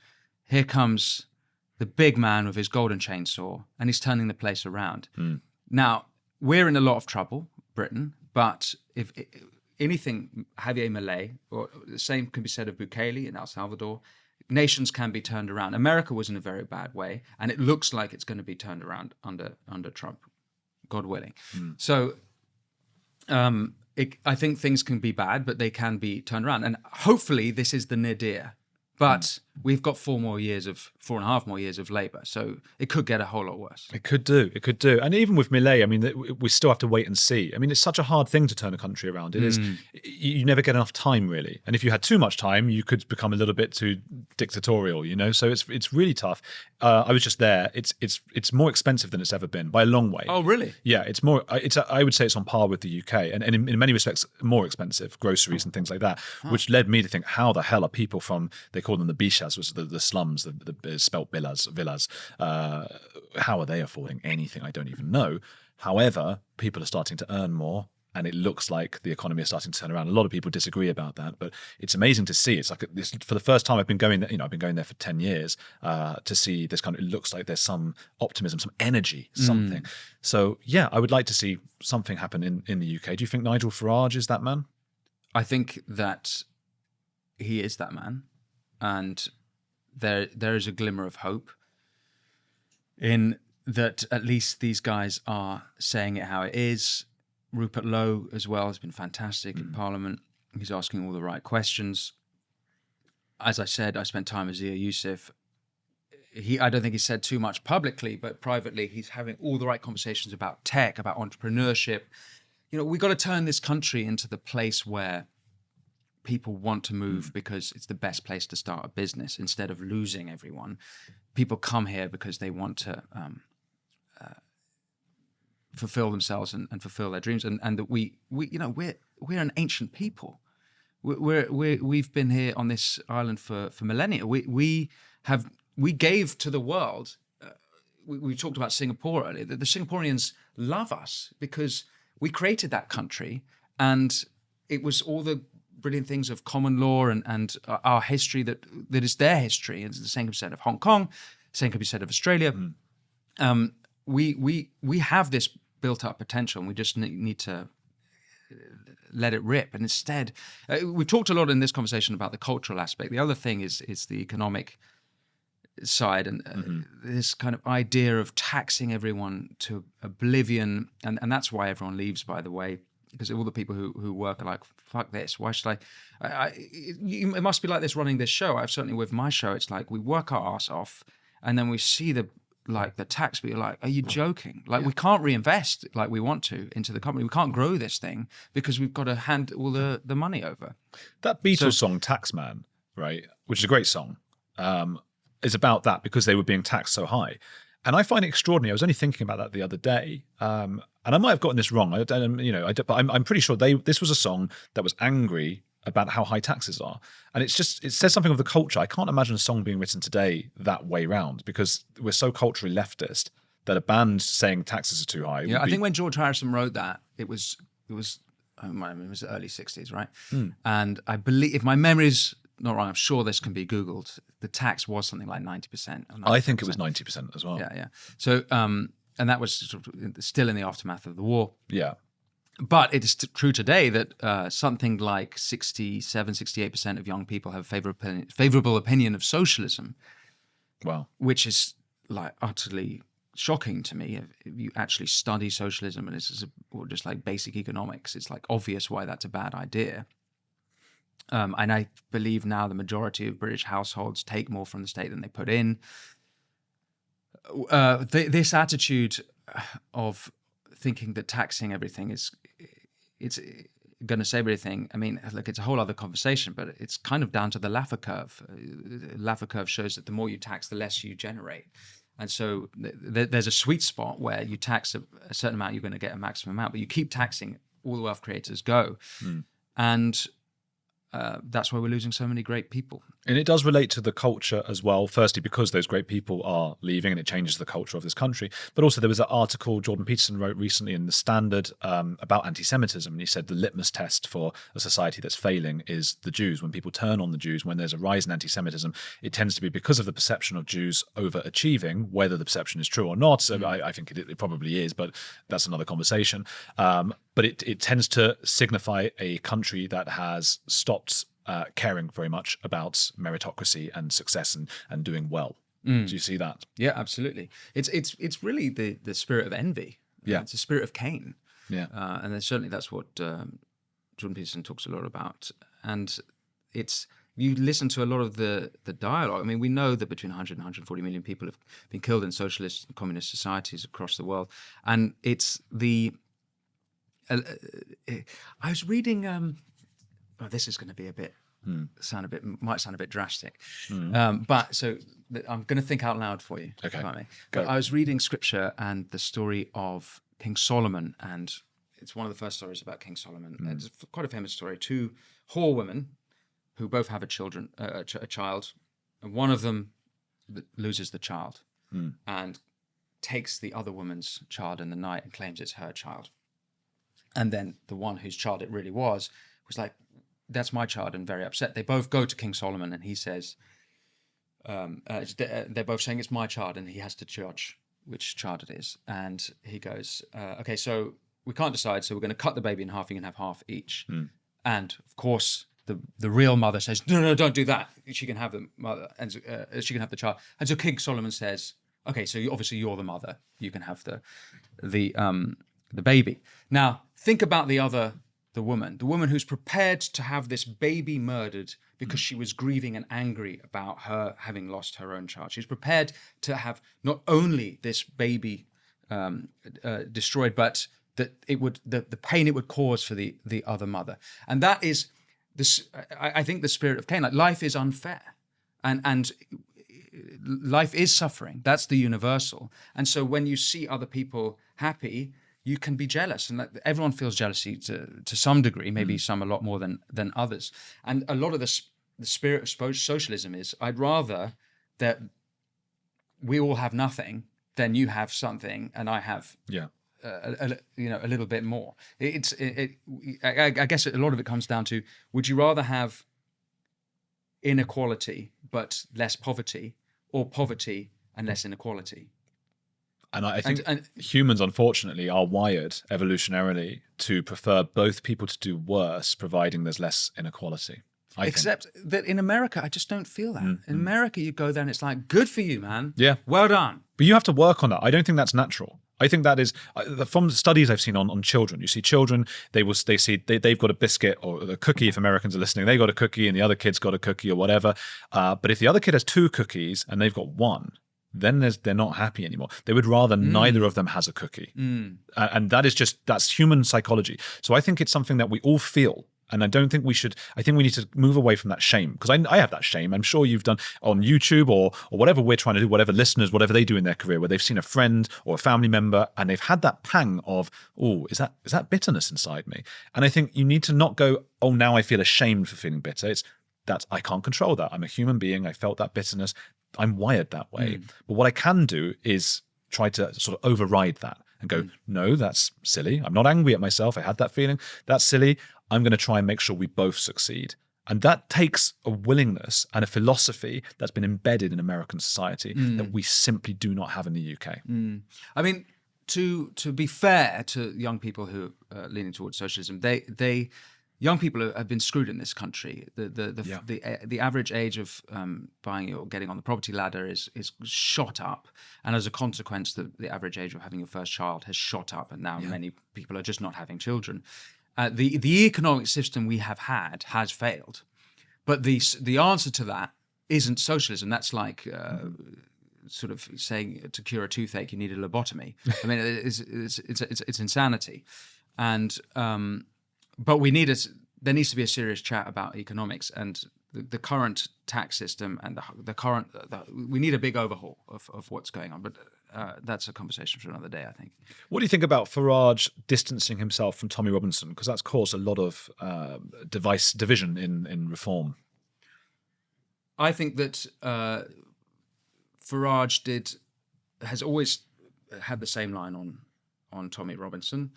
A: here comes the big man with his golden chainsaw, and he's turning the place around. Now, we're in a lot of trouble, Britain, but if anything, Javier Milei, or the same can be said of Bukele in El Salvador, nations can be turned around. America was in a very bad way, and it looks like it's going to be turned around under Trump, God willing. So I think things can be bad, but they can be turned around. And hopefully this is the nadir. But we've got 4.5 more years of Labour, so it could get a whole lot worse.
B: It could do. And even with Millet, I mean, we still have to wait and see. I mean, it's such a hard thing to turn a country around. It is. You never get enough time, really. And if you had too much time, you could become a little bit too dictatorial, you know? So it's really tough. I was just there. It's more expensive than it's ever been by a long way.
A: Oh, really?
B: Yeah, it's more. I would say it's on par with the UK, and in many respects more expensive, groceries and things like that, which led me to think, how the hell are people from, they call them the bichas, which are the slums, the spelt villas. How are they affording anything? I don't even know. However, people are starting to earn more, and it looks like the economy is starting to turn around. A lot of people disagree about that, but it's amazing to see. It's like for the first time I've been going there. You know, I've been going there for 10 years to see this kind of. It looks like there's some optimism, some energy, something. So yeah, I would like to see something happen in the UK. Do you think Nigel Farage is that man?
A: I think that he is that man, and there is a glimmer of hope in that. At least these guys are saying it how it is. Rupert Lowe as well has been fantastic in Parliament. He's asking all the right questions. As I said, I spent time with Zia Youssef. I don't think he said too much publicly, but privately he's having all the right conversations about tech, about entrepreneurship. You know, we've got to turn this country into the place where people want to move because it's the best place to start a business instead of losing everyone. People come here because they want to fulfill themselves and fulfill their dreams, and that we're we're an ancient people. We've been here on this island for millennia. We gave to the world. We talked about Singapore earlier. The Singaporeans love us because we created that country, and it was all the brilliant things of common law and our history that is their history. And the same can be said of Hong Kong. Same can be said of Australia. We have this built up potential, and we just need to let it rip. And instead, we've talked a lot in this conversation about the cultural aspect. The other thing is the economic side, and this kind of idea of taxing everyone to oblivion. And that's why everyone leaves, by the way, because all the people who work are like, fuck this. Why should it must be like this running this show. I've certainly with my show, it's like we work our ass off, and then we see the tax, but you're like, are you joking? Like, we can't reinvest like we want to into the company. We can't grow this thing because we've got to hand all the money over.
B: That Beatles song, Taxman, right, which is a great song, is about that, because they were being taxed so high. And I find it extraordinary. I was only thinking about that the other day, and I might have gotten this wrong. But I'm pretty sure this was a song that was angry about how high taxes are. And it says something of the culture. I can't imagine a song being written today that way round, because we're so culturally leftist that a band saying taxes are too high.
A: Yeah, I think when George Harrison wrote that, it was the early 60s, right? And I believe, if my memory's not wrong, I'm sure this can be Googled, the tax was something like 90%.
B: I think it was 90% as well.
A: Yeah. So, and that was sort of still in the aftermath of the war.
B: Yeah.
A: But it is true today that something like 67, 68% of young people have favorable opinion of socialism.
B: Wow.
A: Which is like utterly shocking to me. If you actually study socialism, and or just like basic economics, it's like obvious why that's a bad idea. And I believe now the majority of British households take more from the state than they put in. This attitude of thinking that taxing everything it's going to save everything. I mean, look, it's a whole other conversation, but it's kind of down to the Laffer curve. Laffer curve shows that the more you tax, the less you generate. And so there's a sweet spot where you tax a certain amount, you're going to get a maximum amount, but you keep taxing, all the wealth creators go. And that's why we're losing so many great people.
B: And it does relate to the culture as well. Firstly, because those great people are leaving and it changes the culture of this country. But also there was an article Jordan Peterson wrote recently in The Standard about anti-Semitism. And he said the litmus test for a society that's failing is the Jews. When people turn on the Jews, when there's a rise in anti-Semitism, it tends to be because of the perception of Jews overachieving, whether the perception is true or not. So I think it probably is, but that's another conversation. But it tends to signify a country that has stopped caring very much about meritocracy and success and doing well. Do you see that?
A: Yeah, absolutely. It's really the spirit of envy.
B: Yeah,
A: it's the spirit of Cain.
B: Yeah,
A: and then certainly that's what Jordan Peterson talks a lot about. And you listen to a lot of the dialogue. I mean, we know that between 100 and 140 million people have been killed in socialist and communist societies across the world, and it's the. I was reading. This is going to be might sound a bit drastic, but so I'm going to think out loud for you.
B: Okay.
A: But I was reading scripture and the story of King Solomon, and it's one of the first stories about King Solomon. It's quite a famous story. Two whore women who both have a child, and one of them loses the child and takes the other woman's child in the night and claims it's her child. And then the one whose child it really was like, that's my child, and very upset. They both go to King Solomon, and he says, they're both saying it's my child, and he has to judge which child it is. And he goes, okay, so we can't decide, so we're going to cut the baby in half, you can have half each. And of course, the real mother says, no, don't do that. She can have the mother, and she can have the child. And so King Solomon says, okay, so obviously you're the mother, you can have the baby. Now, think about the woman who's prepared to have this baby murdered because she was grieving and angry about her having lost her own child. She's prepared to have not only this baby destroyed, but that it would the pain it would cause for the other mother. And that is this. I think the spirit of Cain. Like, life is unfair, and life is suffering. That's the universal. And so when you see other people happy, you can be jealous, and everyone feels jealousy to some degree, maybe some a lot more than others. And a lot of the spirit of socialism is, I'd rather that we all have nothing than you have something and I have a little bit more. I guess a lot of it comes down to, would you rather have inequality but less poverty, or poverty and less inequality?
B: And I think humans, unfortunately, are wired evolutionarily to prefer both people to do worse, providing there's less inequality.
A: Except that in America, I just don't feel that. In America, you go there and it's like, good for you, man.
B: Yeah.
A: Well done.
B: But you have to work on that. I don't think that's natural. I think that is, from the studies I've seen on children, you see children, they've got a biscuit or a cookie. If Americans are listening, they got a cookie and the other kid's got a cookie or whatever. But if the other kid has 2 cookies and they've got 1, then they're not happy anymore. They would rather neither of them has a cookie. And that's human psychology. So I think it's something that we all feel. And I think we need to move away from that shame, because I have that shame. I'm sure you've done on YouTube or whatever we're trying to do, whatever listeners, whatever they do in their career, where they've seen a friend or a family member and they've had that pang of, oh, is that bitterness inside me? And I think you need to not go, oh, now I feel ashamed for feeling bitter. It's that I can't control that. I'm a human being. I felt that bitterness. I'm wired that way. But what I can do is try to sort of override that and go, no, that's silly. I'm not angry at myself. I had that feeling. That's silly. I'm going to try and make sure we both succeed. And that takes a willingness and a philosophy that's been embedded in American society that we simply do not have in the UK.
A: I mean, to be fair to young people who are leaning towards socialism, young people have been screwed in this country. The average age of buying or getting on the property ladder is shot up, and as a consequence, the average age of having your first child has shot up, and now many people are just not having children. The economic system we have had has failed, but the answer to that isn't socialism. That's like sort of saying to cure a toothache you need a lobotomy. I mean, it's insanity, and but there needs to be a serious chat about economics and the current tax system and we need a big overhaul of what's going on. But that's a conversation for another day, I think.
B: What do you think about Farage distancing himself from Tommy Robinson? Because that's caused a lot of division in reform.
A: I think that Farage has always had the same line on Tommy Robinson,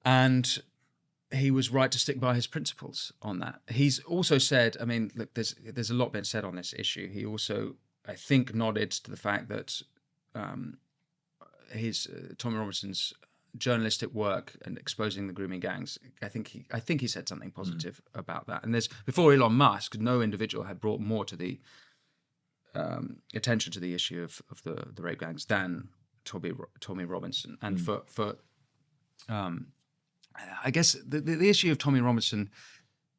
A: and he was right to stick by his principles on that. He's also said, I mean, look, there's a lot been said on this issue. He also, I think, nodded to the fact that Tommy Robinson's journalistic work and exposing the grooming gangs, I think he said something positive about that. And before Elon Musk, no individual had brought more to the attention to the issue of the rape gangs than Tommy Robinson. And for I guess the issue of Tommy Robinson,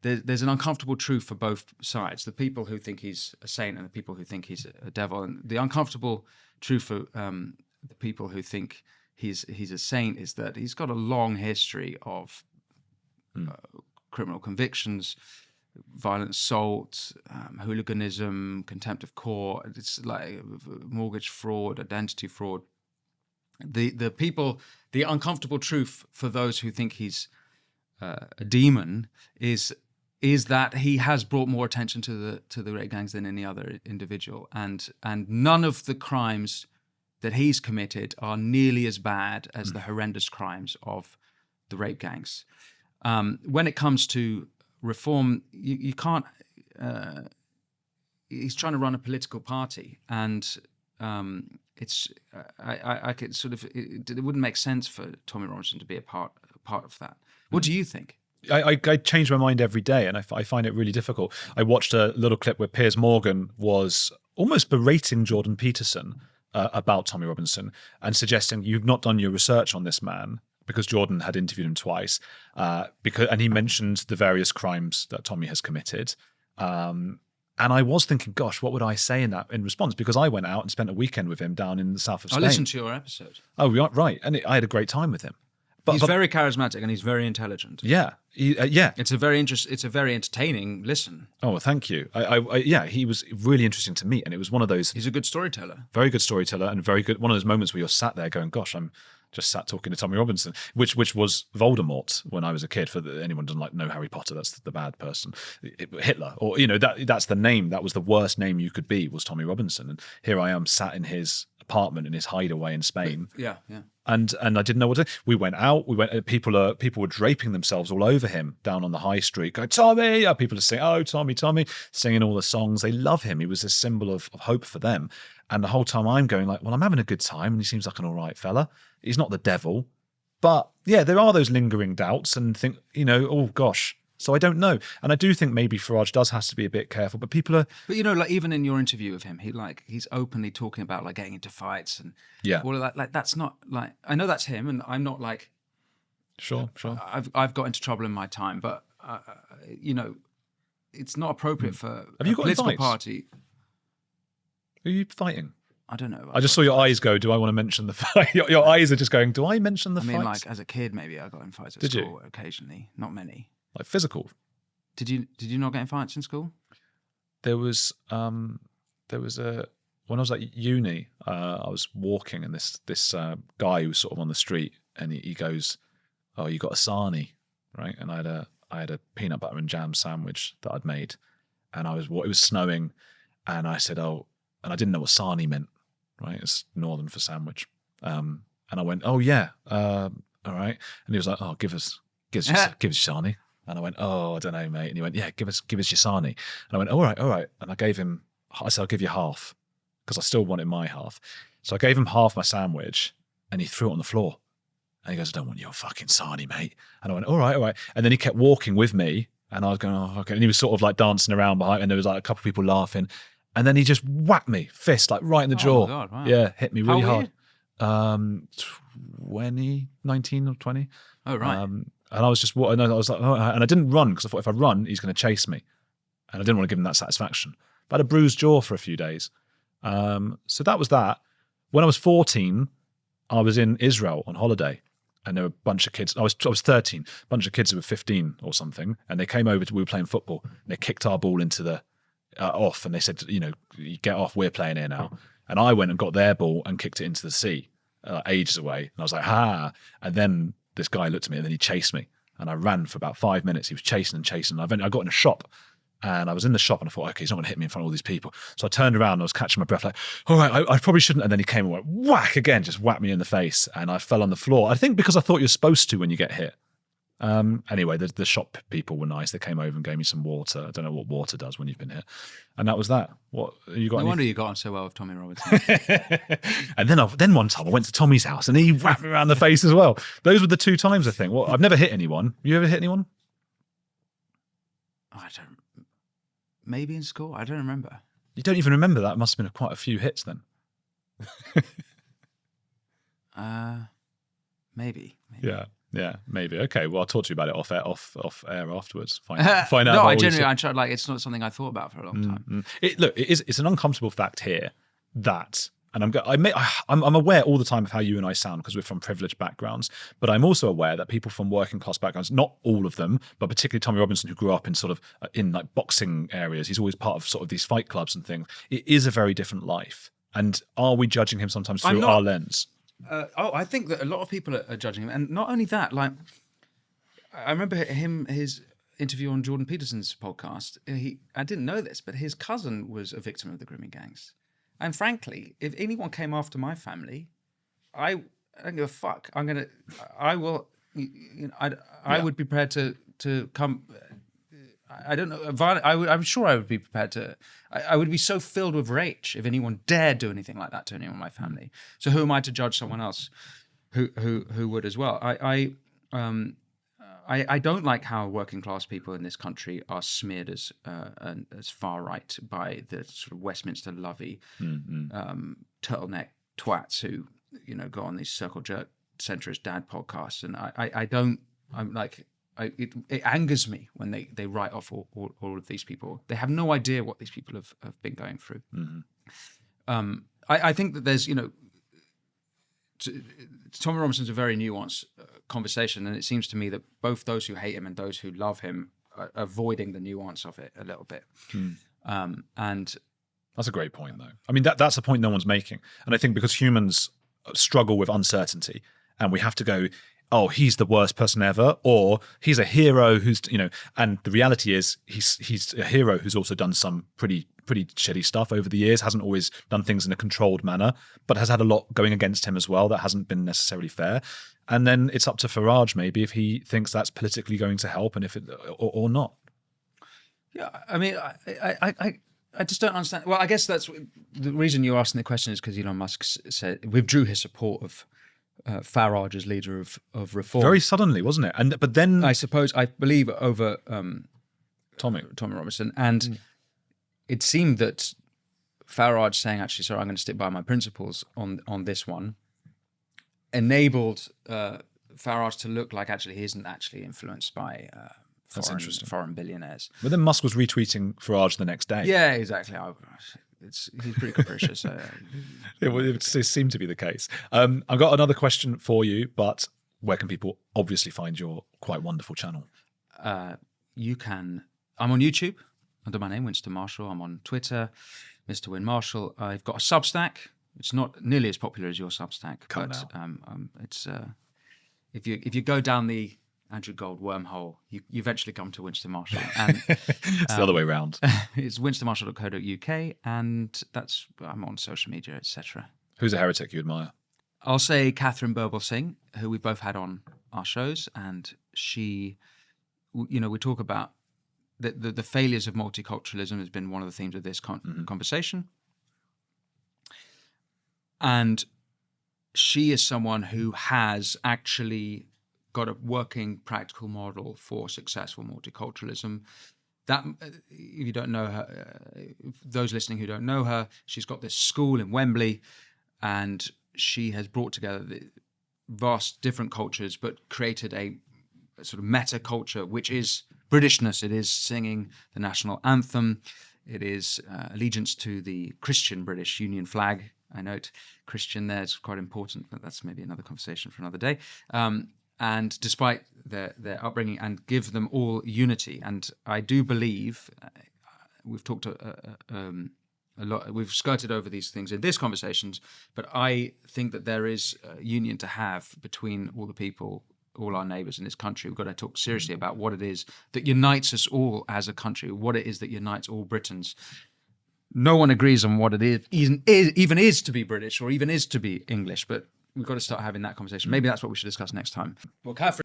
A: there's an uncomfortable truth for both sides. The people who think he's a saint and the people who think he's a devil. And the uncomfortable truth for the people who think he's a saint is that he's got a long history of criminal convictions, violent assault, hooliganism, contempt of court. It's like mortgage fraud, identity fraud. The uncomfortable truth for those who think he's a demon is that he has brought more attention to the rape gangs than any other individual, and none of the crimes that he's committed are nearly as bad as the horrendous crimes of the rape gangs. When it comes to reform, you can't. He's trying to run a political party, and I could sort of it wouldn't make sense for Tommy Robinson to be a part of that. What do you think?
B: I change my mind every day, and I find it really difficult. I watched a little clip where Piers Morgan was almost berating Jordan Peterson about Tommy Robinson and suggesting you've not done your research on this man, because Jordan had interviewed him twice, and he mentioned the various crimes that Tommy has committed. And I was thinking, gosh, what would I say in response? Because I went out and spent a weekend with him down in the south of Spain.
A: I listened to your episode.
B: Oh, right. And I had a great time with him.
A: He's very charismatic and he's very intelligent.
B: Yeah. Yeah.
A: It's a very entertaining listen.
B: Oh, well, thank you. Yeah, he was really interesting to meet. And it was one of those...
A: He's a good storyteller.
B: Very good storyteller and very good. One of those moments where you're sat there going, gosh, I'm just sat talking to Tommy Robinson, which was Voldemort when I was a kid. For anyone who doesn't know Harry Potter, that's the bad person. Hitler, or that's the name. That was the worst name you could be, was Tommy Robinson. And here I am sat in his apartment in his hideaway in Spain.
A: Yeah.
B: And I didn't know what to do. We went out. People were draping themselves all over him down on the high street, going, Tommy! People are saying, oh, Tommy, singing all the songs. They love him. He was a symbol of hope for them. And the whole time I'm going like, well, I'm having a good time, and he seems like an all right fella. He's not the devil. But yeah, there are those lingering doubts and think, oh gosh. So I don't know. And I do think maybe Farage does have to be a bit careful, but people are...
A: But like even in your interview of him, he's openly talking about like getting into fights and all of that. Like that's not like, I know that's him, and I'm not like...
B: Sure.
A: I've got into trouble in my time, but it's not appropriate for
B: Have you
A: a
B: got
A: political
B: fights?
A: party.
B: Who are you fighting?
A: I don't know.
B: I just saw your eyes go, do I want to mention the fight? Your eyes are just going, do I mention the fights?
A: I mean, like as a kid, maybe I got in fights at
B: Did
A: school
B: you?
A: Occasionally, not many.
B: Like physical?
A: Did you not get in fights in school?
B: There was when I was at uni, I was walking, and this guy who was sort of on the street, and he goes, oh, you got a sarnie, right? And I had a peanut butter and jam sandwich that I'd made, and it was snowing, and I said, oh, and I didn't know what sarnie meant, right? It's northern for sandwich. And I went, oh yeah, all right. And he was like, oh, give us sarnie. And I went, oh, I don't know, mate. And he went, yeah, give us your sarnie. And I went, all right. And I said, I'll give you half, because I still wanted my half. So I gave him half my sandwich, and he threw it on the floor. And he goes, I don't want your fucking sarnie, mate. And I went, all right. And then he kept walking with me, and I was going, oh, okay. And he was sort of like dancing around behind, and there was like a couple of people laughing. And then he just whacked me, fist, like right in the jaw.
A: Oh, God, wow.
B: Yeah, hit me really
A: How old
B: hard. 19 or 20.
A: Oh, right.
B: And I was just, and I was like, oh, and I didn't run, because I thought if I run, he's going to chase me. And I didn't want to give him that satisfaction. But I had a bruised jaw for a few days. So that was that. When I was 14, I was in Israel on holiday, and there were a bunch of kids. I was 13, a bunch of kids who were 15 or something, and they came over we were playing football, and they kicked our ball into the off, and they said, you get off, we're playing here now. And I went and got their ball and kicked it into the sea, ages away. And I was like, ha. And then this guy looked at me, and then he chased me, and I ran for about 5 minutes. He was chasing. I got in a shop, and I was in the shop, and I thought, okay, he's not going to hit me in front of all these people. So I turned around, and I was catching my breath, like, all right, I probably shouldn't. And then he came and went whack again, just whacked me in the face, and I fell on the floor. I think because I thought you're supposed to when you get hit. Anyway, the shop people were nice. They came over and gave me some water. I don't know what water does when you've been hit. And that was that. What you got?
A: No wonder you got on so well with Tommy Robinson.
B: And then one time I went to Tommy's house, and he whacked me around the face as well. Those were the 2 times, I think. Well, I've never hit anyone. You ever hit anyone?
A: I don't. Maybe in school. I don't remember.
B: You don't even remember that? It must have been quite a few hits then.
A: Maybe.
B: Yeah, maybe. Okay, well, I'll talk to you about it off air afterwards. Find out.
A: No, I genuinely, it's not something I thought about for a long time.
B: It's an uncomfortable fact here that, and I'm aware all the time of how you and I sound, because we're from privileged backgrounds, but I'm also aware that people from working class backgrounds, not all of them, but particularly Tommy Robinson, who grew up in sort of in like boxing areas, he's always part of sort of these fight clubs and things. It is a very different life. And are we judging him sometimes through our lens?
A: I think that a lot of people are judging him, and not only that. Like, I remember his interview on Jordan Peterson's podcast. I didn't know this, but his cousin was a victim of the grooming gangs. And frankly, if anyone came after my family, I don't give a fuck. I will. I would be prepared to come. I don't know. I'm sure I would be prepared to. I would be so filled with rage if anyone dared do anything like that to anyone in my family. So who am I to judge someone else who would as well? I don't like how working class people in this country are smeared as far right by the sort of Westminster lovey turtleneck twats who go on these circle jerk centrist dad podcasts, and I don't. I'm like. It angers me when they write off all of these people. They have no idea what these people have been going through. Mm-hmm. I think that there's, Tommy Robinson's a very nuanced conversation, and it seems to me that both those who hate him and those who love him are avoiding the nuance of it a little bit. And
B: that's a great point, though. I mean, that's a point no one's making. And I think because humans struggle with uncertainty, and we have to go, oh, he's the worst person ever, or he's a hero who's, and the reality is he's a hero who's also done some pretty shitty stuff over the years, hasn't always done things in a controlled manner, but has had a lot going against him as well that hasn't been necessarily fair. And then it's up to Farage maybe if he thinks that's politically going to help and if it or not.
A: Yeah, I mean, I just don't understand. Well, I guess that's the reason you're asking the question is because Elon Musk withdrew his support of Farage as leader of reform
B: very suddenly, wasn't it? But then
A: I believe over
B: Tommy
A: Robinson, and it seemed that Farage saying, actually, sorry, I'm going to stick by my principles on this one, enabled Farage to look like actually he isn't actually influenced by foreign billionaires.
B: But then Musk was retweeting Farage the next day.
A: Yeah, exactly. He's pretty capricious.
B: It seemed to be the case. I've got another question for you, but where can people obviously find your quite wonderful channel?
A: I'm on YouTube under my name, Winston Marshall. I'm on Twitter, Mr. Win Marshall. I've got a Substack. It's not nearly as popular as your Substack, it's if you go down the Andrew Gold wormhole, you eventually come to Winston Marshall. And
B: it's the other way around.
A: It's winstonmarshall.co.uk, and I'm on social media, etc.
B: Who's a heretic you admire?
A: I'll say Catherine Birbal-Singh, who we've both had on our shows, and she, we talk about the failures of multiculturalism has been one of the themes of this conversation. And she is someone who has actually got a working practical model for successful multiculturalism. That, if you don't know her, those listening who don't know her, she's got this school in Wembley, and she has brought together the vast different cultures, but created a sort of meta culture, which is Britishness. It is singing the national anthem. It is allegiance to the Christian British Union flag. I note Christian there is quite important, but that's maybe another conversation for another day. And despite their upbringing, and give them all unity. And I do believe, we've talked a lot, we've skirted over these things in this conversations, but I think that there is a union to have between all the people, all our neighbours in this country. We've got to talk seriously about what it is that unites us all as a country, what it is that unites all Britons. No one agrees on what it is, even is to be British or even is to be English, but we've got to start having that conversation. Maybe that's what we should discuss next time. Well, Catherine,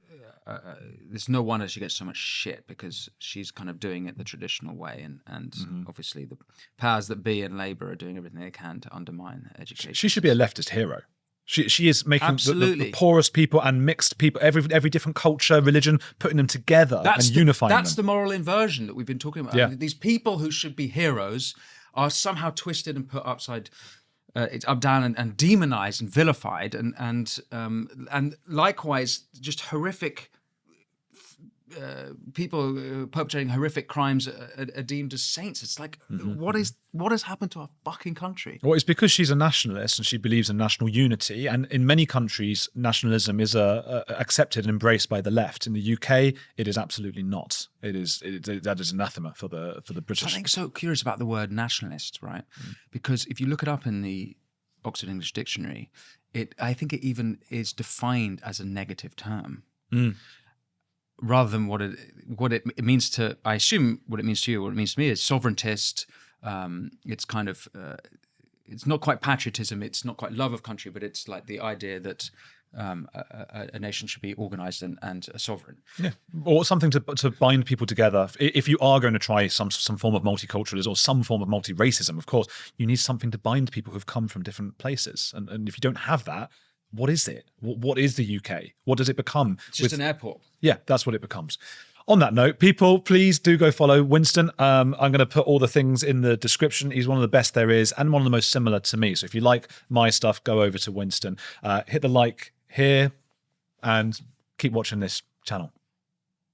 A: there's no wonder she gets so much shit because she's kind of doing it the traditional way, and obviously the powers that be in Labour are doing everything they can to undermine education.
B: She should be a leftist hero. She is making
A: the
B: poorest people and mixed people, every different culture, religion, putting them together and unifying them.
A: That's the moral inversion that we've been talking about.
B: Yeah.
A: I mean, these people who should be heroes are somehow twisted and put upside, up down and demonized and vilified, and likewise just horrific people perpetrating horrific crimes are deemed as saints. It's like, what has happened to our fucking country?
B: Well, it's because she's a nationalist and she believes in national unity. And in many countries, nationalism is accepted and embraced by the left. In the UK, it is absolutely not. That is anathema for the British.
A: I think so curious about the word nationalist, right? Because if you look it up in the Oxford English Dictionary, I think it even is defined as a negative term. Rather than what it means to, I assume what it means to you, what it means to me is sovereigntist. It's kind of, it's not quite patriotism, it's not quite love of country, but it's like the idea that a nation should be organised and a sovereign.
B: Yeah, or something to bind people together. If you are going to try some form of multiculturalism or some form of multi-racism, of course, you need something to bind people who've come from different places. And if you don't have that, what is it? What is the UK? What does it become?
A: It's just an airport.
B: Yeah, that's what it becomes. On that note, people, please do go follow Winston. I'm going to put all the things in the description. He's one of the best there is and one of the most similar to me. So if you like my stuff, go over to Winston. Hit the like here and keep watching this channel.